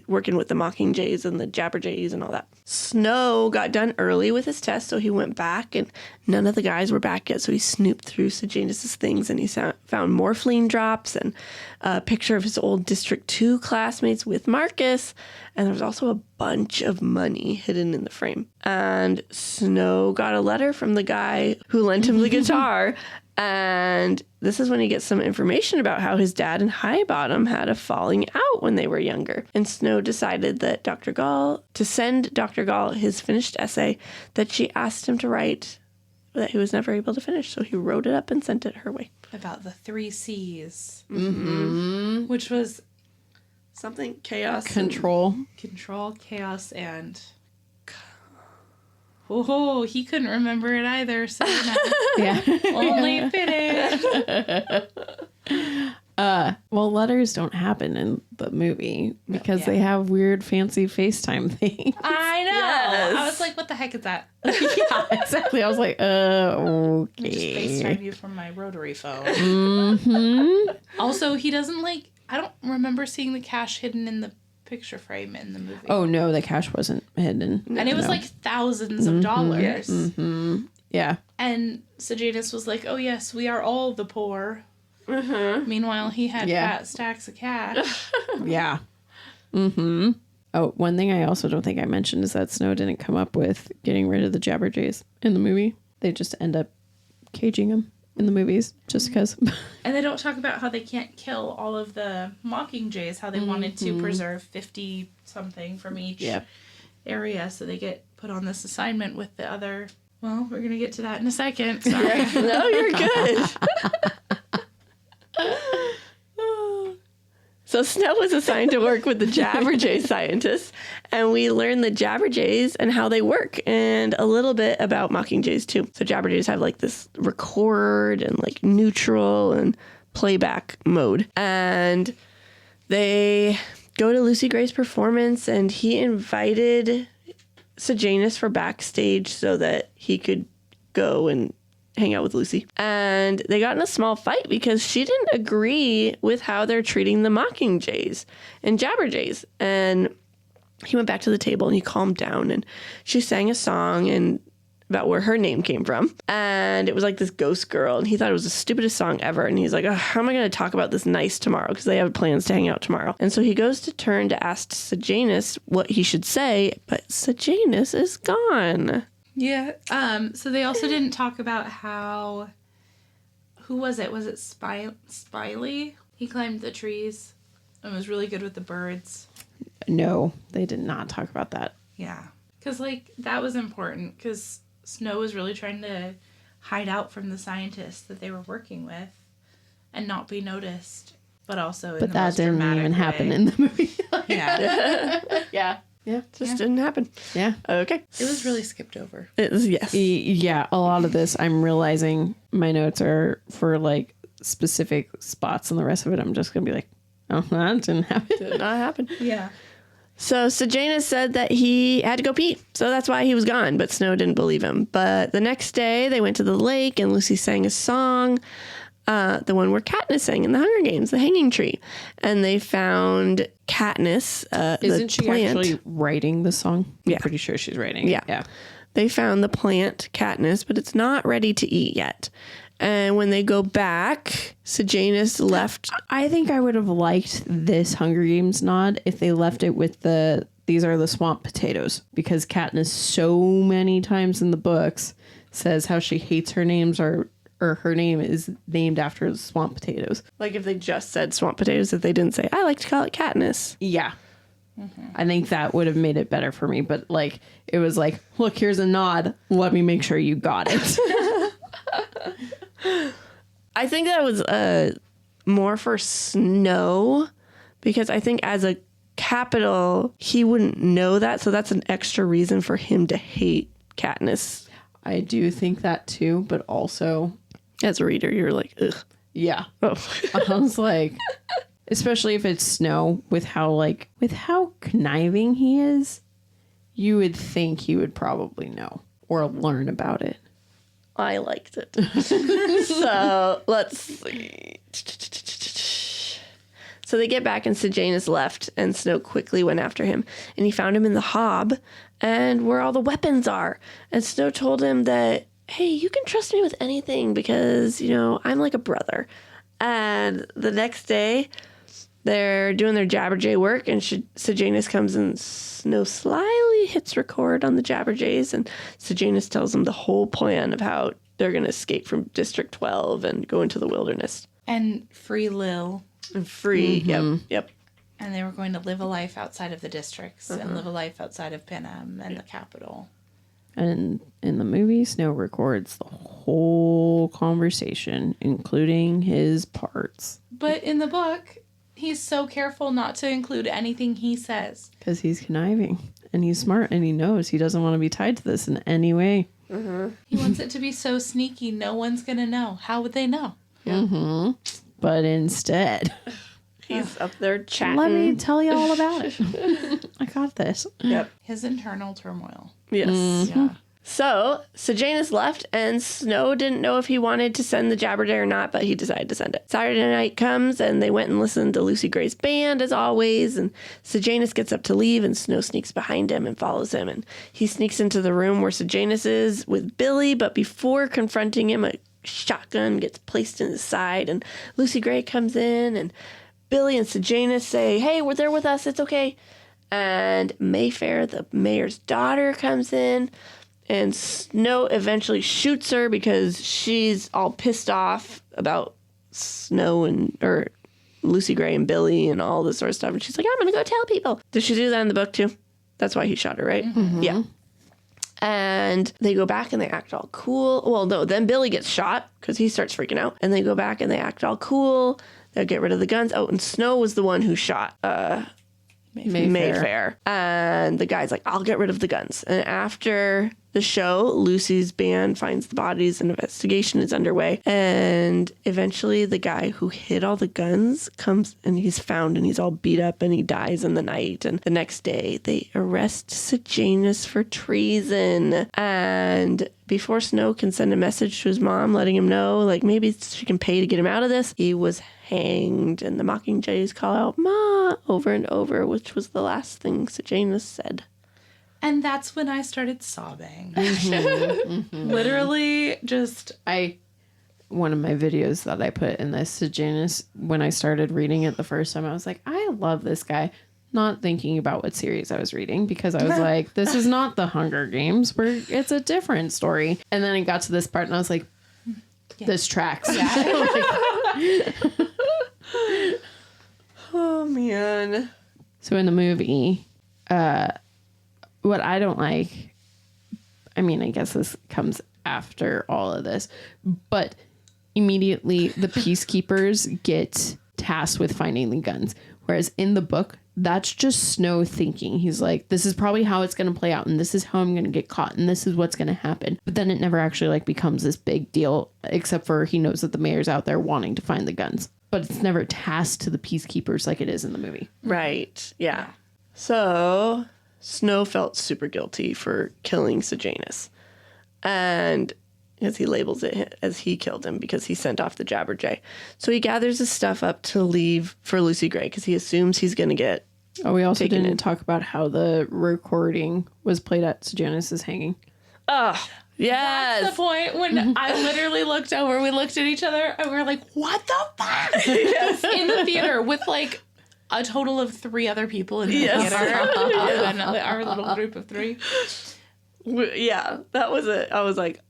working with the mockingjays and the jabberjays and all that. Snow got done early with his test, so he went back, and none of the guys were back yet, so he snooped through Sejanus' things, and he found morphine drops and a picture of his old District 2 classmates with Marcus, and there was also a bunch of money hidden in the frame. And Snow got a letter from the guy who lent him the guitar, and this is when he gets some information about how his dad and Highbottom had a falling out when they were younger. And Snow decided that to send Dr. Gall his finished essay that she asked him to write that he was never able to finish. So he wrote it up and sent it her way. About the 3 C's. Mm-hmm. Which was something chaos. Control, chaos, and... Oh, he couldn't remember it either, so yeah. Only fitting. Well, letters don't happen in the movie because they have weird fancy FaceTime things. I know. Yes. I was like, what the heck is that? Yeah, exactly. I was like, Just okay. FaceTime you from my rotary phone. Mm-hmm. Also, he doesn't I don't remember seeing the cash hidden in the picture frame in the movie. Oh, no, the cash wasn't hidden. And it was thousands of dollars. Yes. Mm-hmm. Yeah. And Sejanus was like, oh, yes, we are all the poor. Mm-hmm. Meanwhile, he had fat stacks of cash. Yeah. Mm-hmm. Oh, one thing I also don't think I mentioned is that Snow didn't come up with getting rid of the Jabberjays in the movie. They just end up caging them in the movies just because. And they don't talk about how they can't kill all of the mockingjays, how they wanted to preserve 50-something from each area, so they get put on this assignment with the other Well, we're going to get to that in a second. Sorry. No, you're good. So Snow was assigned to work with the Jabberjay scientists, and we learned the Jabberjays and how they work, and a little bit about Mockingjays too. So Jabberjays have like this record and like neutral and playback mode, and they go to Lucy Gray's performance, and he invited Sejanus for backstage so that he could go and hang out with Lucy. And they got in a small fight because she didn't agree with how they're treating the Mockingjays and Jabberjays. And he went back to the table and he calmed down, and she sang a song and about where her name came from. And it was like this ghost girl, and he thought it was the stupidest song ever. And he's like, how am I going to talk about this nice tomorrow? Because they have plans to hang out tomorrow. And so he goes to turn to ask Sejanus what he should say, but Sejanus is gone. Yeah. So they also didn't talk about how, who was it? Was it Spiley? He climbed the trees and was really good with the birds. No, they did not talk about that. Yeah. Because, like, that was important because Snow was really trying to hide out from the scientists that they were working with and not be noticed, but also in But the that most didn't dramatic even way. happen in the movie. Yeah. Yeah. Yeah. Just didn't happen. Yeah. Okay. It was really skipped over. It was, yes. Yeah. A lot of this, I'm realizing my notes are for like specific spots, and the rest of it, I'm just going to be like, oh, that didn't happen. Did not happen. Yeah. So Sejanus said that he had to go pee, so that's why he was gone, but Snow didn't believe him. But the next day, they went to the lake, and Lucy sang a song, the one where Katniss sang in the Hunger Games, the Hanging Tree. And they found Katniss, Isn't the she plant. actually writing the song? Yeah. I'm pretty sure she's writing. Yeah. Yeah. They found the plant Katniss, but it's not ready to eat yet. And when they go back, Sejanus left. I think I would have liked this Hunger Games nod if they left it with these are the swamp potatoes, because Katniss so many times in the books says how she hates her names or her name is named after the swamp potatoes. Like if they just said swamp potatoes, if they didn't say, I like to call it Katniss. Yeah. Mm-hmm. I think that would have made it better for me, but like it was like, look, here's a nod. Let me make sure you got it. I think that was more for Snow, because I think as a capital, he wouldn't know that. So that's an extra reason for him to hate Katniss. I do think that too, but also, As a reader, you're like, ugh. yeah. Oh. I was like, especially if it's Snow, with how conniving he is, you would think he would probably know or learn about it. I liked it. So let's see. So they get back, and Sejanus left, and Snow quickly went after him. And he found him in the hob and where all the weapons are. And Snow told him that, hey, you can trust me with anything because, I'm like a brother. And the next day, they're doing their Jabberjay work, and Sejanus comes, and Snow slyly hits record on the Jabberjays, and Sejanus tells them the whole plan of how they're going to escape from District 12 and go into the wilderness. And free Lil. And free, yep. And they were going to live a life outside of the districts and live a life outside of Panem and the capital. And in the movie, Snow records the whole conversation, including his parts. But in the book, he's so careful not to include anything he says. Because he's conniving. And he's smart, and he knows he doesn't want to be tied to this in any way. He wants it to be so sneaky, no one's going to know. How would they know? Mm-hmm. But instead, He's up there chatting. let me tell you all about it. I got this. Yep. His internal turmoil. Yes. Yeah. So Sejanus left, and Snow didn't know if he wanted to send the Jabberjay or not, but he decided to send it. Saturday night comes, and they went and listened to Lucy Gray's band, as always, and Sejanus gets up to leave, and Snow sneaks behind him and follows him, and he sneaks into the room where Sejanus is with Billy, but before confronting him, a shotgun gets placed in his side, and Lucy Gray comes in, and Billy and Sejanus say, hey, we're there with us, it's okay. And Mayfair, the mayor's daughter, comes in, and Snow eventually shoots her because she's all pissed off about Snow or Lucy Gray and Billy and all this sort of stuff. And she's like, I'm going to go tell people. Did she do that in the book too? That's why he shot her, right? Mm-hmm. Yeah. And they go back and they act all cool. Well, no, then Billy gets shot because he starts freaking out. And they go back and they act all cool. They'll get rid of the guns. Oh, and Snow was the one who shot Mayfair. And the guy's like, I'll get rid of the guns. And after the show, Lucy's band finds the bodies. An investigation is underway. And eventually the guy who hid all the guns comes and he's found and he's all beat up and he dies in the night. And the next day they arrest Sejanus for treason. And before Snow can send a message to his mom letting him know, like, maybe she can pay to get him out of this, he was hanged. And the Mockingjays call out, Ma, over and over, which was the last thing Sejanus said. And that's when I started sobbing. Literally just... One of my videos that I put in this, Sejanus, when I started reading it the first time, I was like, I love this guy. Not thinking about what series I was reading because I was like, this is not the Hunger Games where it's a different story. And then I got to this part and I was like, this tracks. Oh, man. So in the movie, what I don't like, I mean, I guess this comes after all of this, but immediately the peacekeepers get tasked with finding the guns. Whereas in the book, that's just Snow thinking. He's like, this is probably how it's going to play out. And this is how I'm going to get caught. And this is what's going to happen. But then it never actually like becomes this big deal, except for he knows that the mayor's out there wanting to find the guns. But it's never tasked to the peacekeepers like it is in the movie. Right. Yeah. So Snow felt super guilty for killing Sejanus. And as he labels it as he killed him because he sent off the Jabberjay. So he gathers his stuff up to leave for Lucy Gray because he assumes he's going to get Oh, we also didn't talk about how the recording was played at Sejanus's hanging. Oh, yes. That's the point when I literally looked over, we looked at each other, and we were like, what the fuck? Yes. In the theater with like a total of 3 other people in the theater. And our little group of 3. Yeah, that was it. I was like,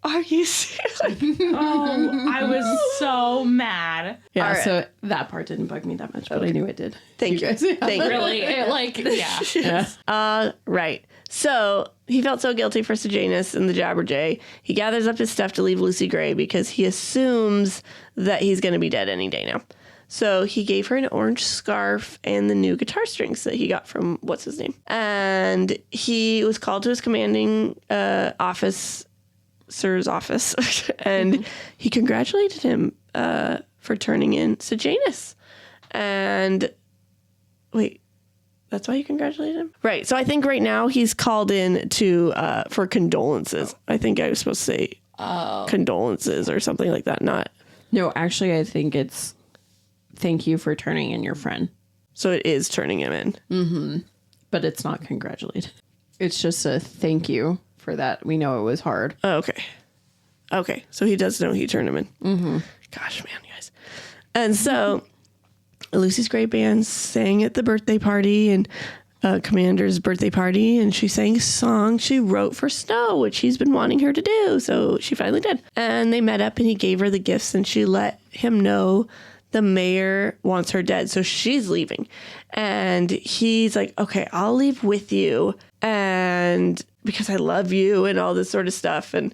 are you serious? Oh, I was so mad. Yeah, right. so that part didn't bug me that much, but I knew it did. Thank you. Thank you. Really, yeah. Right. So he felt so guilty for Sejanus and the Jabberjay. He gathers up his stuff to leave Lucy Gray because he assumes that he's going to be dead any day now. So he gave her an orange scarf and the new guitar strings that he got from what's his name. And he was called to his commanding officer's office, and he congratulated him for turning in Sejanus. And wait, that's why you congratulated him? Right. So I think right now he's called in to for condolences. I think I was supposed to say condolences or something like that. Not. No, actually, I think it's thank you for turning in your friend. So it is turning him in. Mm-hmm. But it's not congratulated. It's just a thank you for that. We know it was hard. Oh, okay. Okay. So he does know he turned him in. Mm-hmm. Gosh, man, you guys. And so Lucy's Gray Band sang at the birthday party and Commander's birthday party, and she sang a song she wrote for Snow, which he's been wanting her to do. So she finally did. And they met up and he gave her the gifts and she let him know the mayor wants her dead. So she's leaving. And he's like, okay, I'll leave with you. And because I love you and all this sort of stuff. And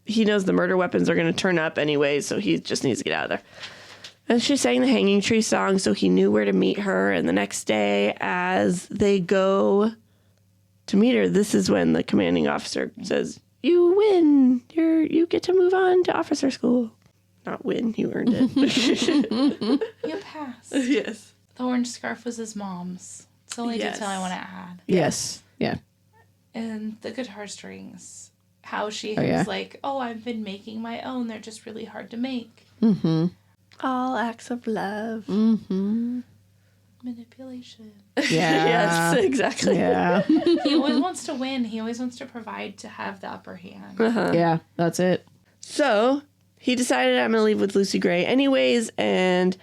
he knows the murder weapons are going to turn up anyway. So he just needs to get out of there. And she sang the Hanging Tree song. So he knew where to meet her. And the next day as they go to meet her, this is when the commanding officer says, you win. You get to move on to officer school. Not win, you earned it. You passed. Yes. The orange scarf was his mom's. It's the only detail I want to add. Yes. Yeah. And the guitar strings. How she yeah. was like, oh, I've been making my own. They're just really hard to make. Mm-hmm. All acts of love. Mm-hmm. Manipulation. Yeah. Yes, exactly. Yeah. He always wants to win. He always wants to provide to have the upper hand. Uh-huh. Yeah, that's it. So he decided I'm going to leave with Lucy Gray anyways. And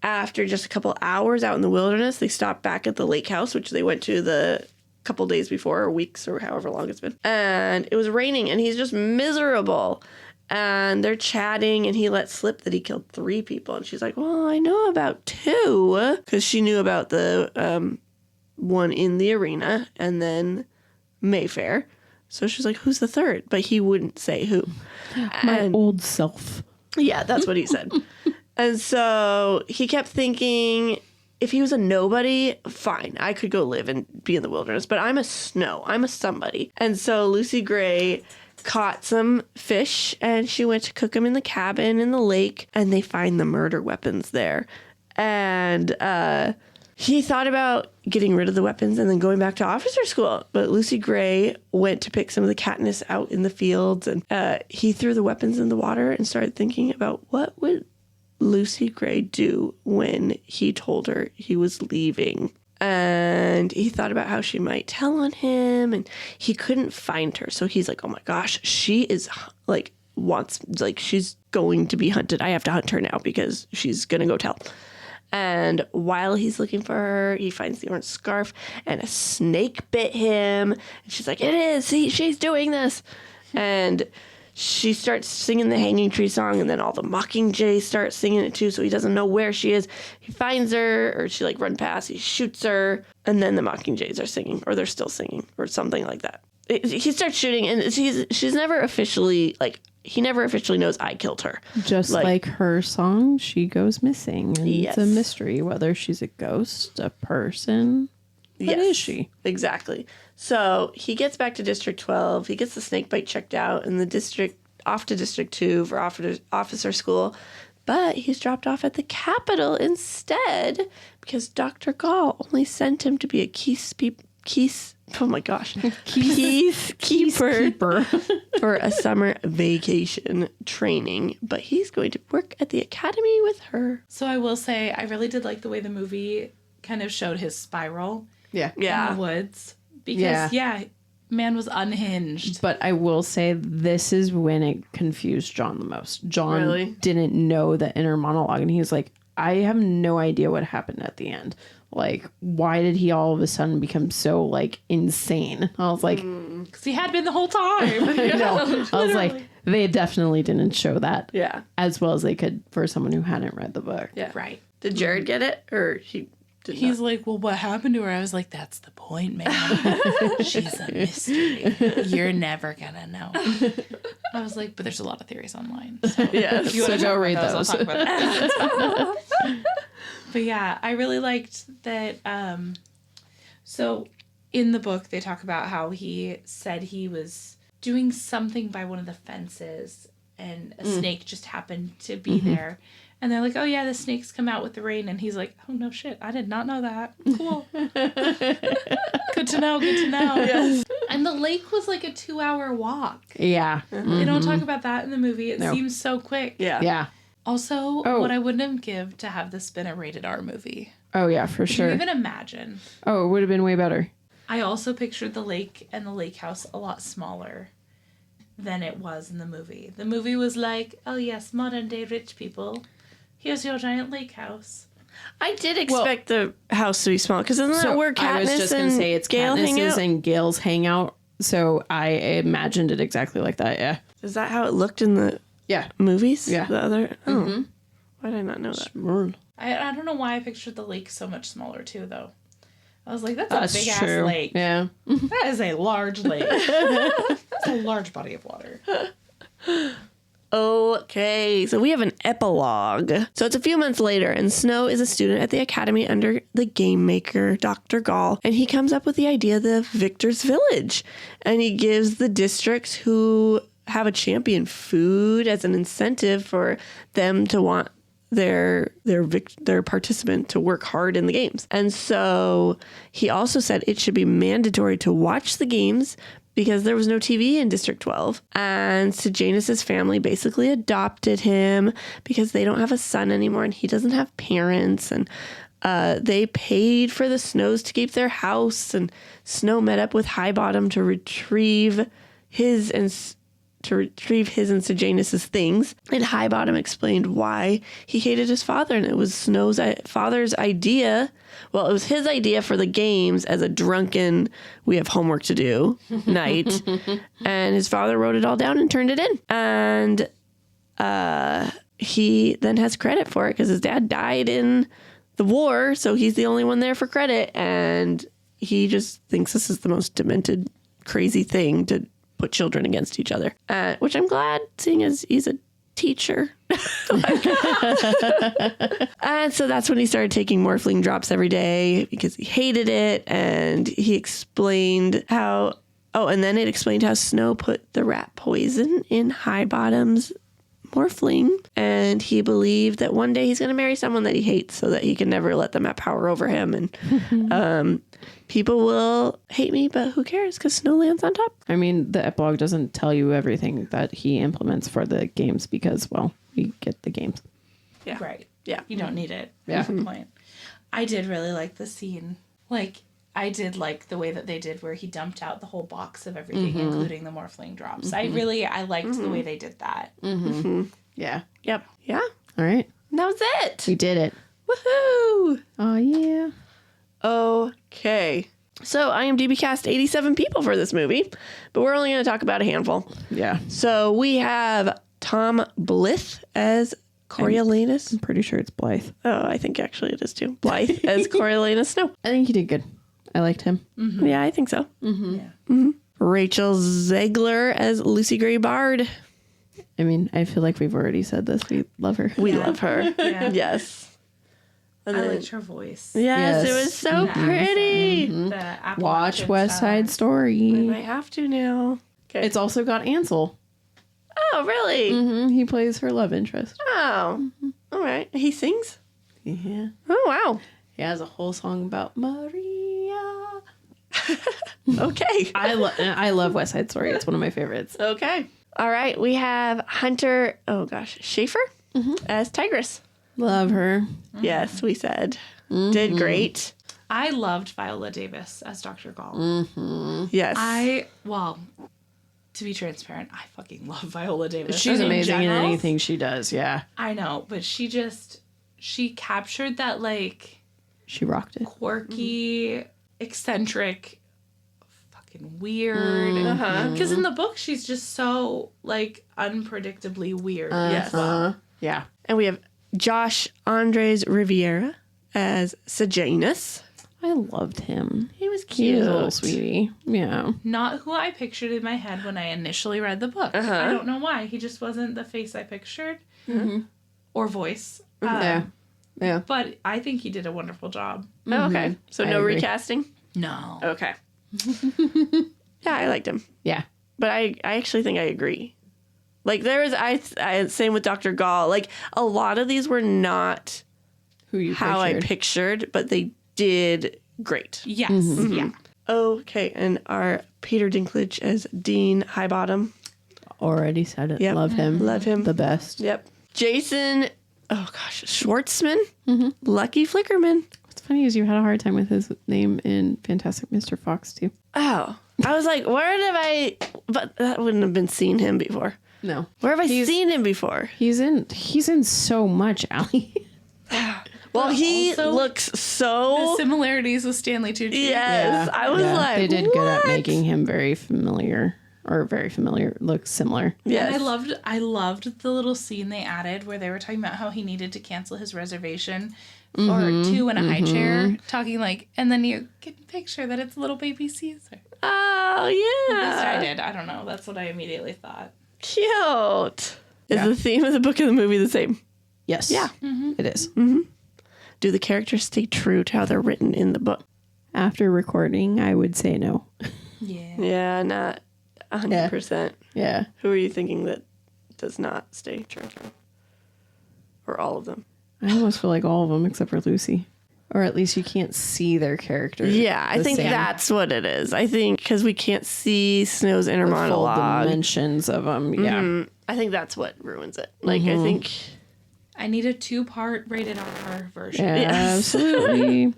after just a couple hours out in the wilderness, they stopped back at the lake house, which they went to the couple days before, or weeks, or however long it's been. And it was raining and he's just miserable. And they're chatting and he let slip that he killed 3 people. And she's like, well, I know about 2. Because she knew about the one in the arena and then Mayfair. So she's like, who's the third? But he wouldn't say who. My old self. Yeah, that's what he said. And so he kept thinking, if he was a nobody, fine, I could go live and be in the wilderness. But I'm a Snow. I'm a somebody. And so Lucy Gray caught some fish and she went to cook them in the cabin in the lake. And they find the murder weapons there. And he thought about getting rid of the weapons and then going back to officer school. But Lucy Gray went to pick some of the Katniss out in the fields. And he threw the weapons in the water and started thinking about what would Lucy Gray do when he told her he was leaving. And he thought about how she might tell on him, and he couldn't find her. So he's like, oh my gosh, she is like, she's going to be hunted. I have to hunt her now because she's going to go tell. And while he's looking for her, he finds the orange scarf and a snake bit him. And she's like, it is, she's doing this. And she starts singing the Hanging Tree song, and then all the Mockingjays start singing it too, so he doesn't know where she is. He finds her, or she run past, he shoots her, and then the Mockingjays are singing, or they're still singing, or something like that. He starts shooting, and she's never officially, he never officially knows I killed her. Just like her song, she goes missing. And yes. It's a mystery whether she's a ghost, a person. What is she? Exactly. So he gets back to District 12. He gets the snake bite checked out and off to District 2 for officer school. But he's dropped off at the Capitol instead because Dr. Gall only sent him to be a peacekeeper for a summer vacation training. But he's going to work at the academy with her. So I will say, I really did like the way the movie kind of showed his spiral. Yeah. In the woods. Because, man was unhinged. But I will say this is when it confused John the most. John Really? didn't know the inner monologue, and he's like, I have no idea what happened at the end. Why did he all of a sudden become so, insane? I was like... Because he had been the whole time. No. I was like, they definitely didn't show that. Yeah. As well as they could for someone who hadn't read the book. Yeah. Right. Did Jared get it? Or he... He's like, well, what happened to her? I was like, that's the point, man. She's a mystery. You're never gonna know. I was like, but there's a lot of theories online. So yeah. if you so go read those, those. I'll talk about that. But yeah, I really liked that. So in the book, they talk about how he said he was doing something by one of the fences and a snake just happened to be there. And they're like, oh, yeah, the snakes come out with the rain. And he's like, oh, no shit. I did not know that. Cool. Good to know. Good to know. Yes. And the lake was like a 2-hour walk. Yeah. They don't talk about that in the movie. It seems so quick. Yeah. Yeah. Also, what I wouldn't give to have this been a rated R movie. Oh, yeah, for sure. Can you even imagine? Oh, it would have been way better. I also pictured the lake and the lake house a lot smaller than it was in the movie. The movie was like, oh, yes, modern day rich people. Here's your giant lake house. I did expect the house to be small because isn't that where Katniss I was just going to say it's Gale Katniss's and Gale's hangout. So I imagined it exactly like that. Yeah. Is that how it looked in the movies? Yeah. The other. Oh, why did I not know that? I don't know why I pictured the lake so much smaller too, though. I was like, that's a big ass lake. Yeah. That is a large lake. That's a large body of water. Okay, so we have an epilogue. So it's a few months later, and Snow is a student at the academy under the game maker, Dr. Gall, and he comes up with the idea of the Victor's Village, and he gives the districts who have a champion food as an incentive for them to want their participant to work hard in the games. And so he also said it should be mandatory to watch the games because there was no TV in District 12. And Sejanus's family basically adopted him because they don't have a son anymore and he doesn't have parents. And they paid for the Snows to keep their house. And Snow met up with Highbottom to retrieve his and Sejanus's things. And Highbottom explained why he hated his father. And it was Snow's father's idea. Well, it was his idea for the games as a drunken, we have homework to do night. And his father wrote it all down and turned it in. And he then has credit for it because his dad died in the war. So he's the only one there for credit. And he just thinks this is the most demented, crazy thing to put children against each other, which I'm glad, seeing as he's a teacher. And so that's when he started taking morphling drops every day because he hated it. And he explained how, and then it explained how Snow put the rat poison in Highbottom's morphling. And he believed that one day he's going to marry someone that he hates so that he can never let them have power over him. And people will hate me, but who cares? Because Snow lands on top. I mean, the epilogue doesn't tell you everything that he implements for the games because, well, we get the games. Yeah. Right. Yeah. You don't need it. Yeah. That's the point. I did really like the scene. Like, I did like the way that they did where he dumped out the whole box of everything, including the morphling drops. I liked the way they did that. Yeah. Yep. Yeah. All right. And that was it. We did it. Woohoo. Oh, yeah. Okay. So IMDb cast 87 people for this movie, but we're only going to talk about a handful. Yeah. So we have Tom Blyth as Coriolanus. I'm pretty sure it's Blythe. Oh, I think actually it is too. Blythe as Coriolanus Snow. I think he did good. I liked him. Yeah, I think so. Yeah. Rachel Zegler as Lucy Gray Bard. I mean, I feel like we've already said this. We love her. We love her. Yeah. Yes. And I then- liked her voice. Yes, it Yes. was so pretty. The Appalachian Watch West style. Side Story. I might have to now. Okay. It's also got Ansel. Oh, really? He plays her love interest. Oh. All right. He sings? Yeah. Oh, wow. He has a whole song about Maria. Okay. I love West Side Story. It's one of my favorites. Okay. All right. We have Hunter, Schaefer as Tigress. Love her. Yes, we said. Did great. I loved Viola Davis as Dr. Gall. Yes. To be transparent, I fucking love Viola Davis. She's amazing in general. anything she does. Yeah. I know, but she captured that like She rocked it. quirky, eccentric, fucking weird. Because in the book, she's just so like unpredictably weird. Yes. Yeah. And we have Josh Andres Riviera as Sejanus. I loved him. He was He cute. was a little sweetie. Yeah. Not who I pictured in my head when I initially read the book. I don't know why. He just wasn't the face I pictured or voice. Yeah. Yeah. But I think he did a wonderful job. Oh, okay. So I no agree. recasting? No. Okay. Yeah, I liked him. Yeah. But I actually think I agree. Like there was I same with Dr. Gall. Like a lot of these were not Who you how I pictured. pictured, but they did great. Yes. Yeah. Okay, and our Peter Dinklage as Dean Highbottom. Already said it. Yep. Love him. Love him. The best. Yep. Jason, Schwartzman, Lucky Flickerman. What's funny is you had a hard time with his name in Fantastic Mr. Fox too. Oh, I was like, where have I? But that wouldn't have been seen him before. No. Where have I seen him before? He's in so much, Allie. Well, he also, looks The so. similarities with Stanley Tucci. Yes, I was like, they did good at what? making him very familiar, look similar. Yes, And I loved the little scene they added where they were talking about how he needed to cancel his reservation for two in a high chair, talking like, and then you can picture that it's little baby Caesar. Oh At least yeah, I did. I don't know. That's what I immediately thought. cute. Is Yeah. the theme of the book and the movie the same? Yes. Yeah. It is. Do the characters stay true to how they're written in the book? After recording, I would say no. Yeah. Yeah, not 100%. Yeah. Who are you thinking that does not stay true? Or all of them? I almost feel like all of them except for Lucy. Or at least you can't see their characters. Yeah, I the think same. that's what it is. I think because we can't see Snow's inner The full monologue. dimensions of them. Yeah. I think that's what ruins it. Like, I think. I need a 2-part rated R version. Yeah, Yes. absolutely.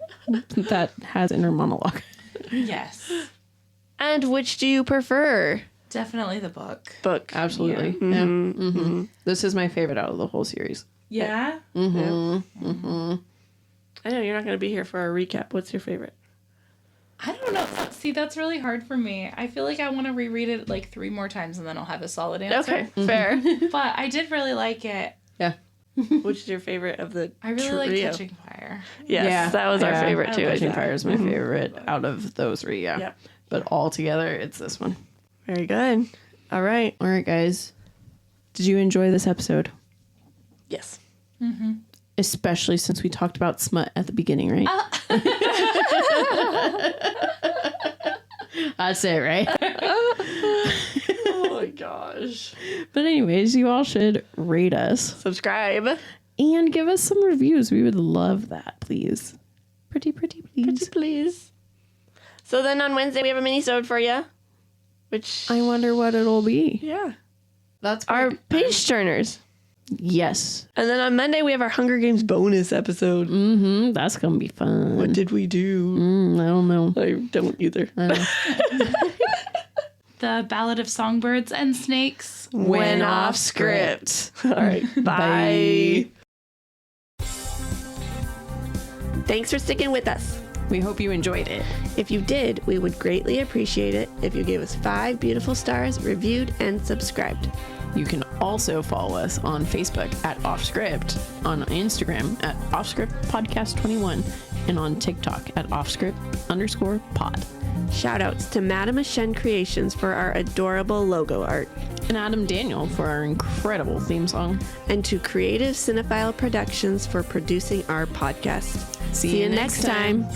That has inner monologue. Yes. And which do you prefer? Definitely the book. Book. Absolutely. Yeah. This is my favorite out of the whole series. Yeah. I know you're not going to be here for our recap. What's your favorite? I don't know. See, that's really hard for me. I feel like I want to reread it like 3 more times and then I'll have a solid answer. Okay, fair. But I did really like it. Yeah. Which is your favorite of the I really like trio? Catching Fire. Yes, that was our favorite too. Catching Fire is my favorite out of those three. Yeah. Yep. But all together, it's this one. Very good. All right. All right, guys. Did you enjoy this episode? Yes. Especially since we talked about smut at the beginning, right? That's it, right? Oh my gosh. But anyways, you all should rate us Subscribe. and give us some reviews. We would love that, please. Pretty please. Pretty please. So then on Wednesday we have a mini-sode for you. Which I wonder what it'll be. yeah. That's Our page turners. Yes. And then on Monday we have our Hunger Games bonus episode. Mm-hmm. That's gonna be fun. What did we do? I don't know. I don't either. The Ballad of Songbirds and Snakes. When off script. All right. Bye. Thanks for sticking with us. We hope you enjoyed it. If you did, we would greatly appreciate it if you gave us 5 beautiful stars, reviewed, and subscribed. You can also follow us on Facebook at Offscript, on Instagram at Offscript Podcast 21, and on TikTok at Offscript_pod. Shoutouts to Madame Ashen Creations for our adorable logo art. And Adam Daniel for our incredible theme song. And to Creative Cinephile Productions for producing our podcast. See you next time.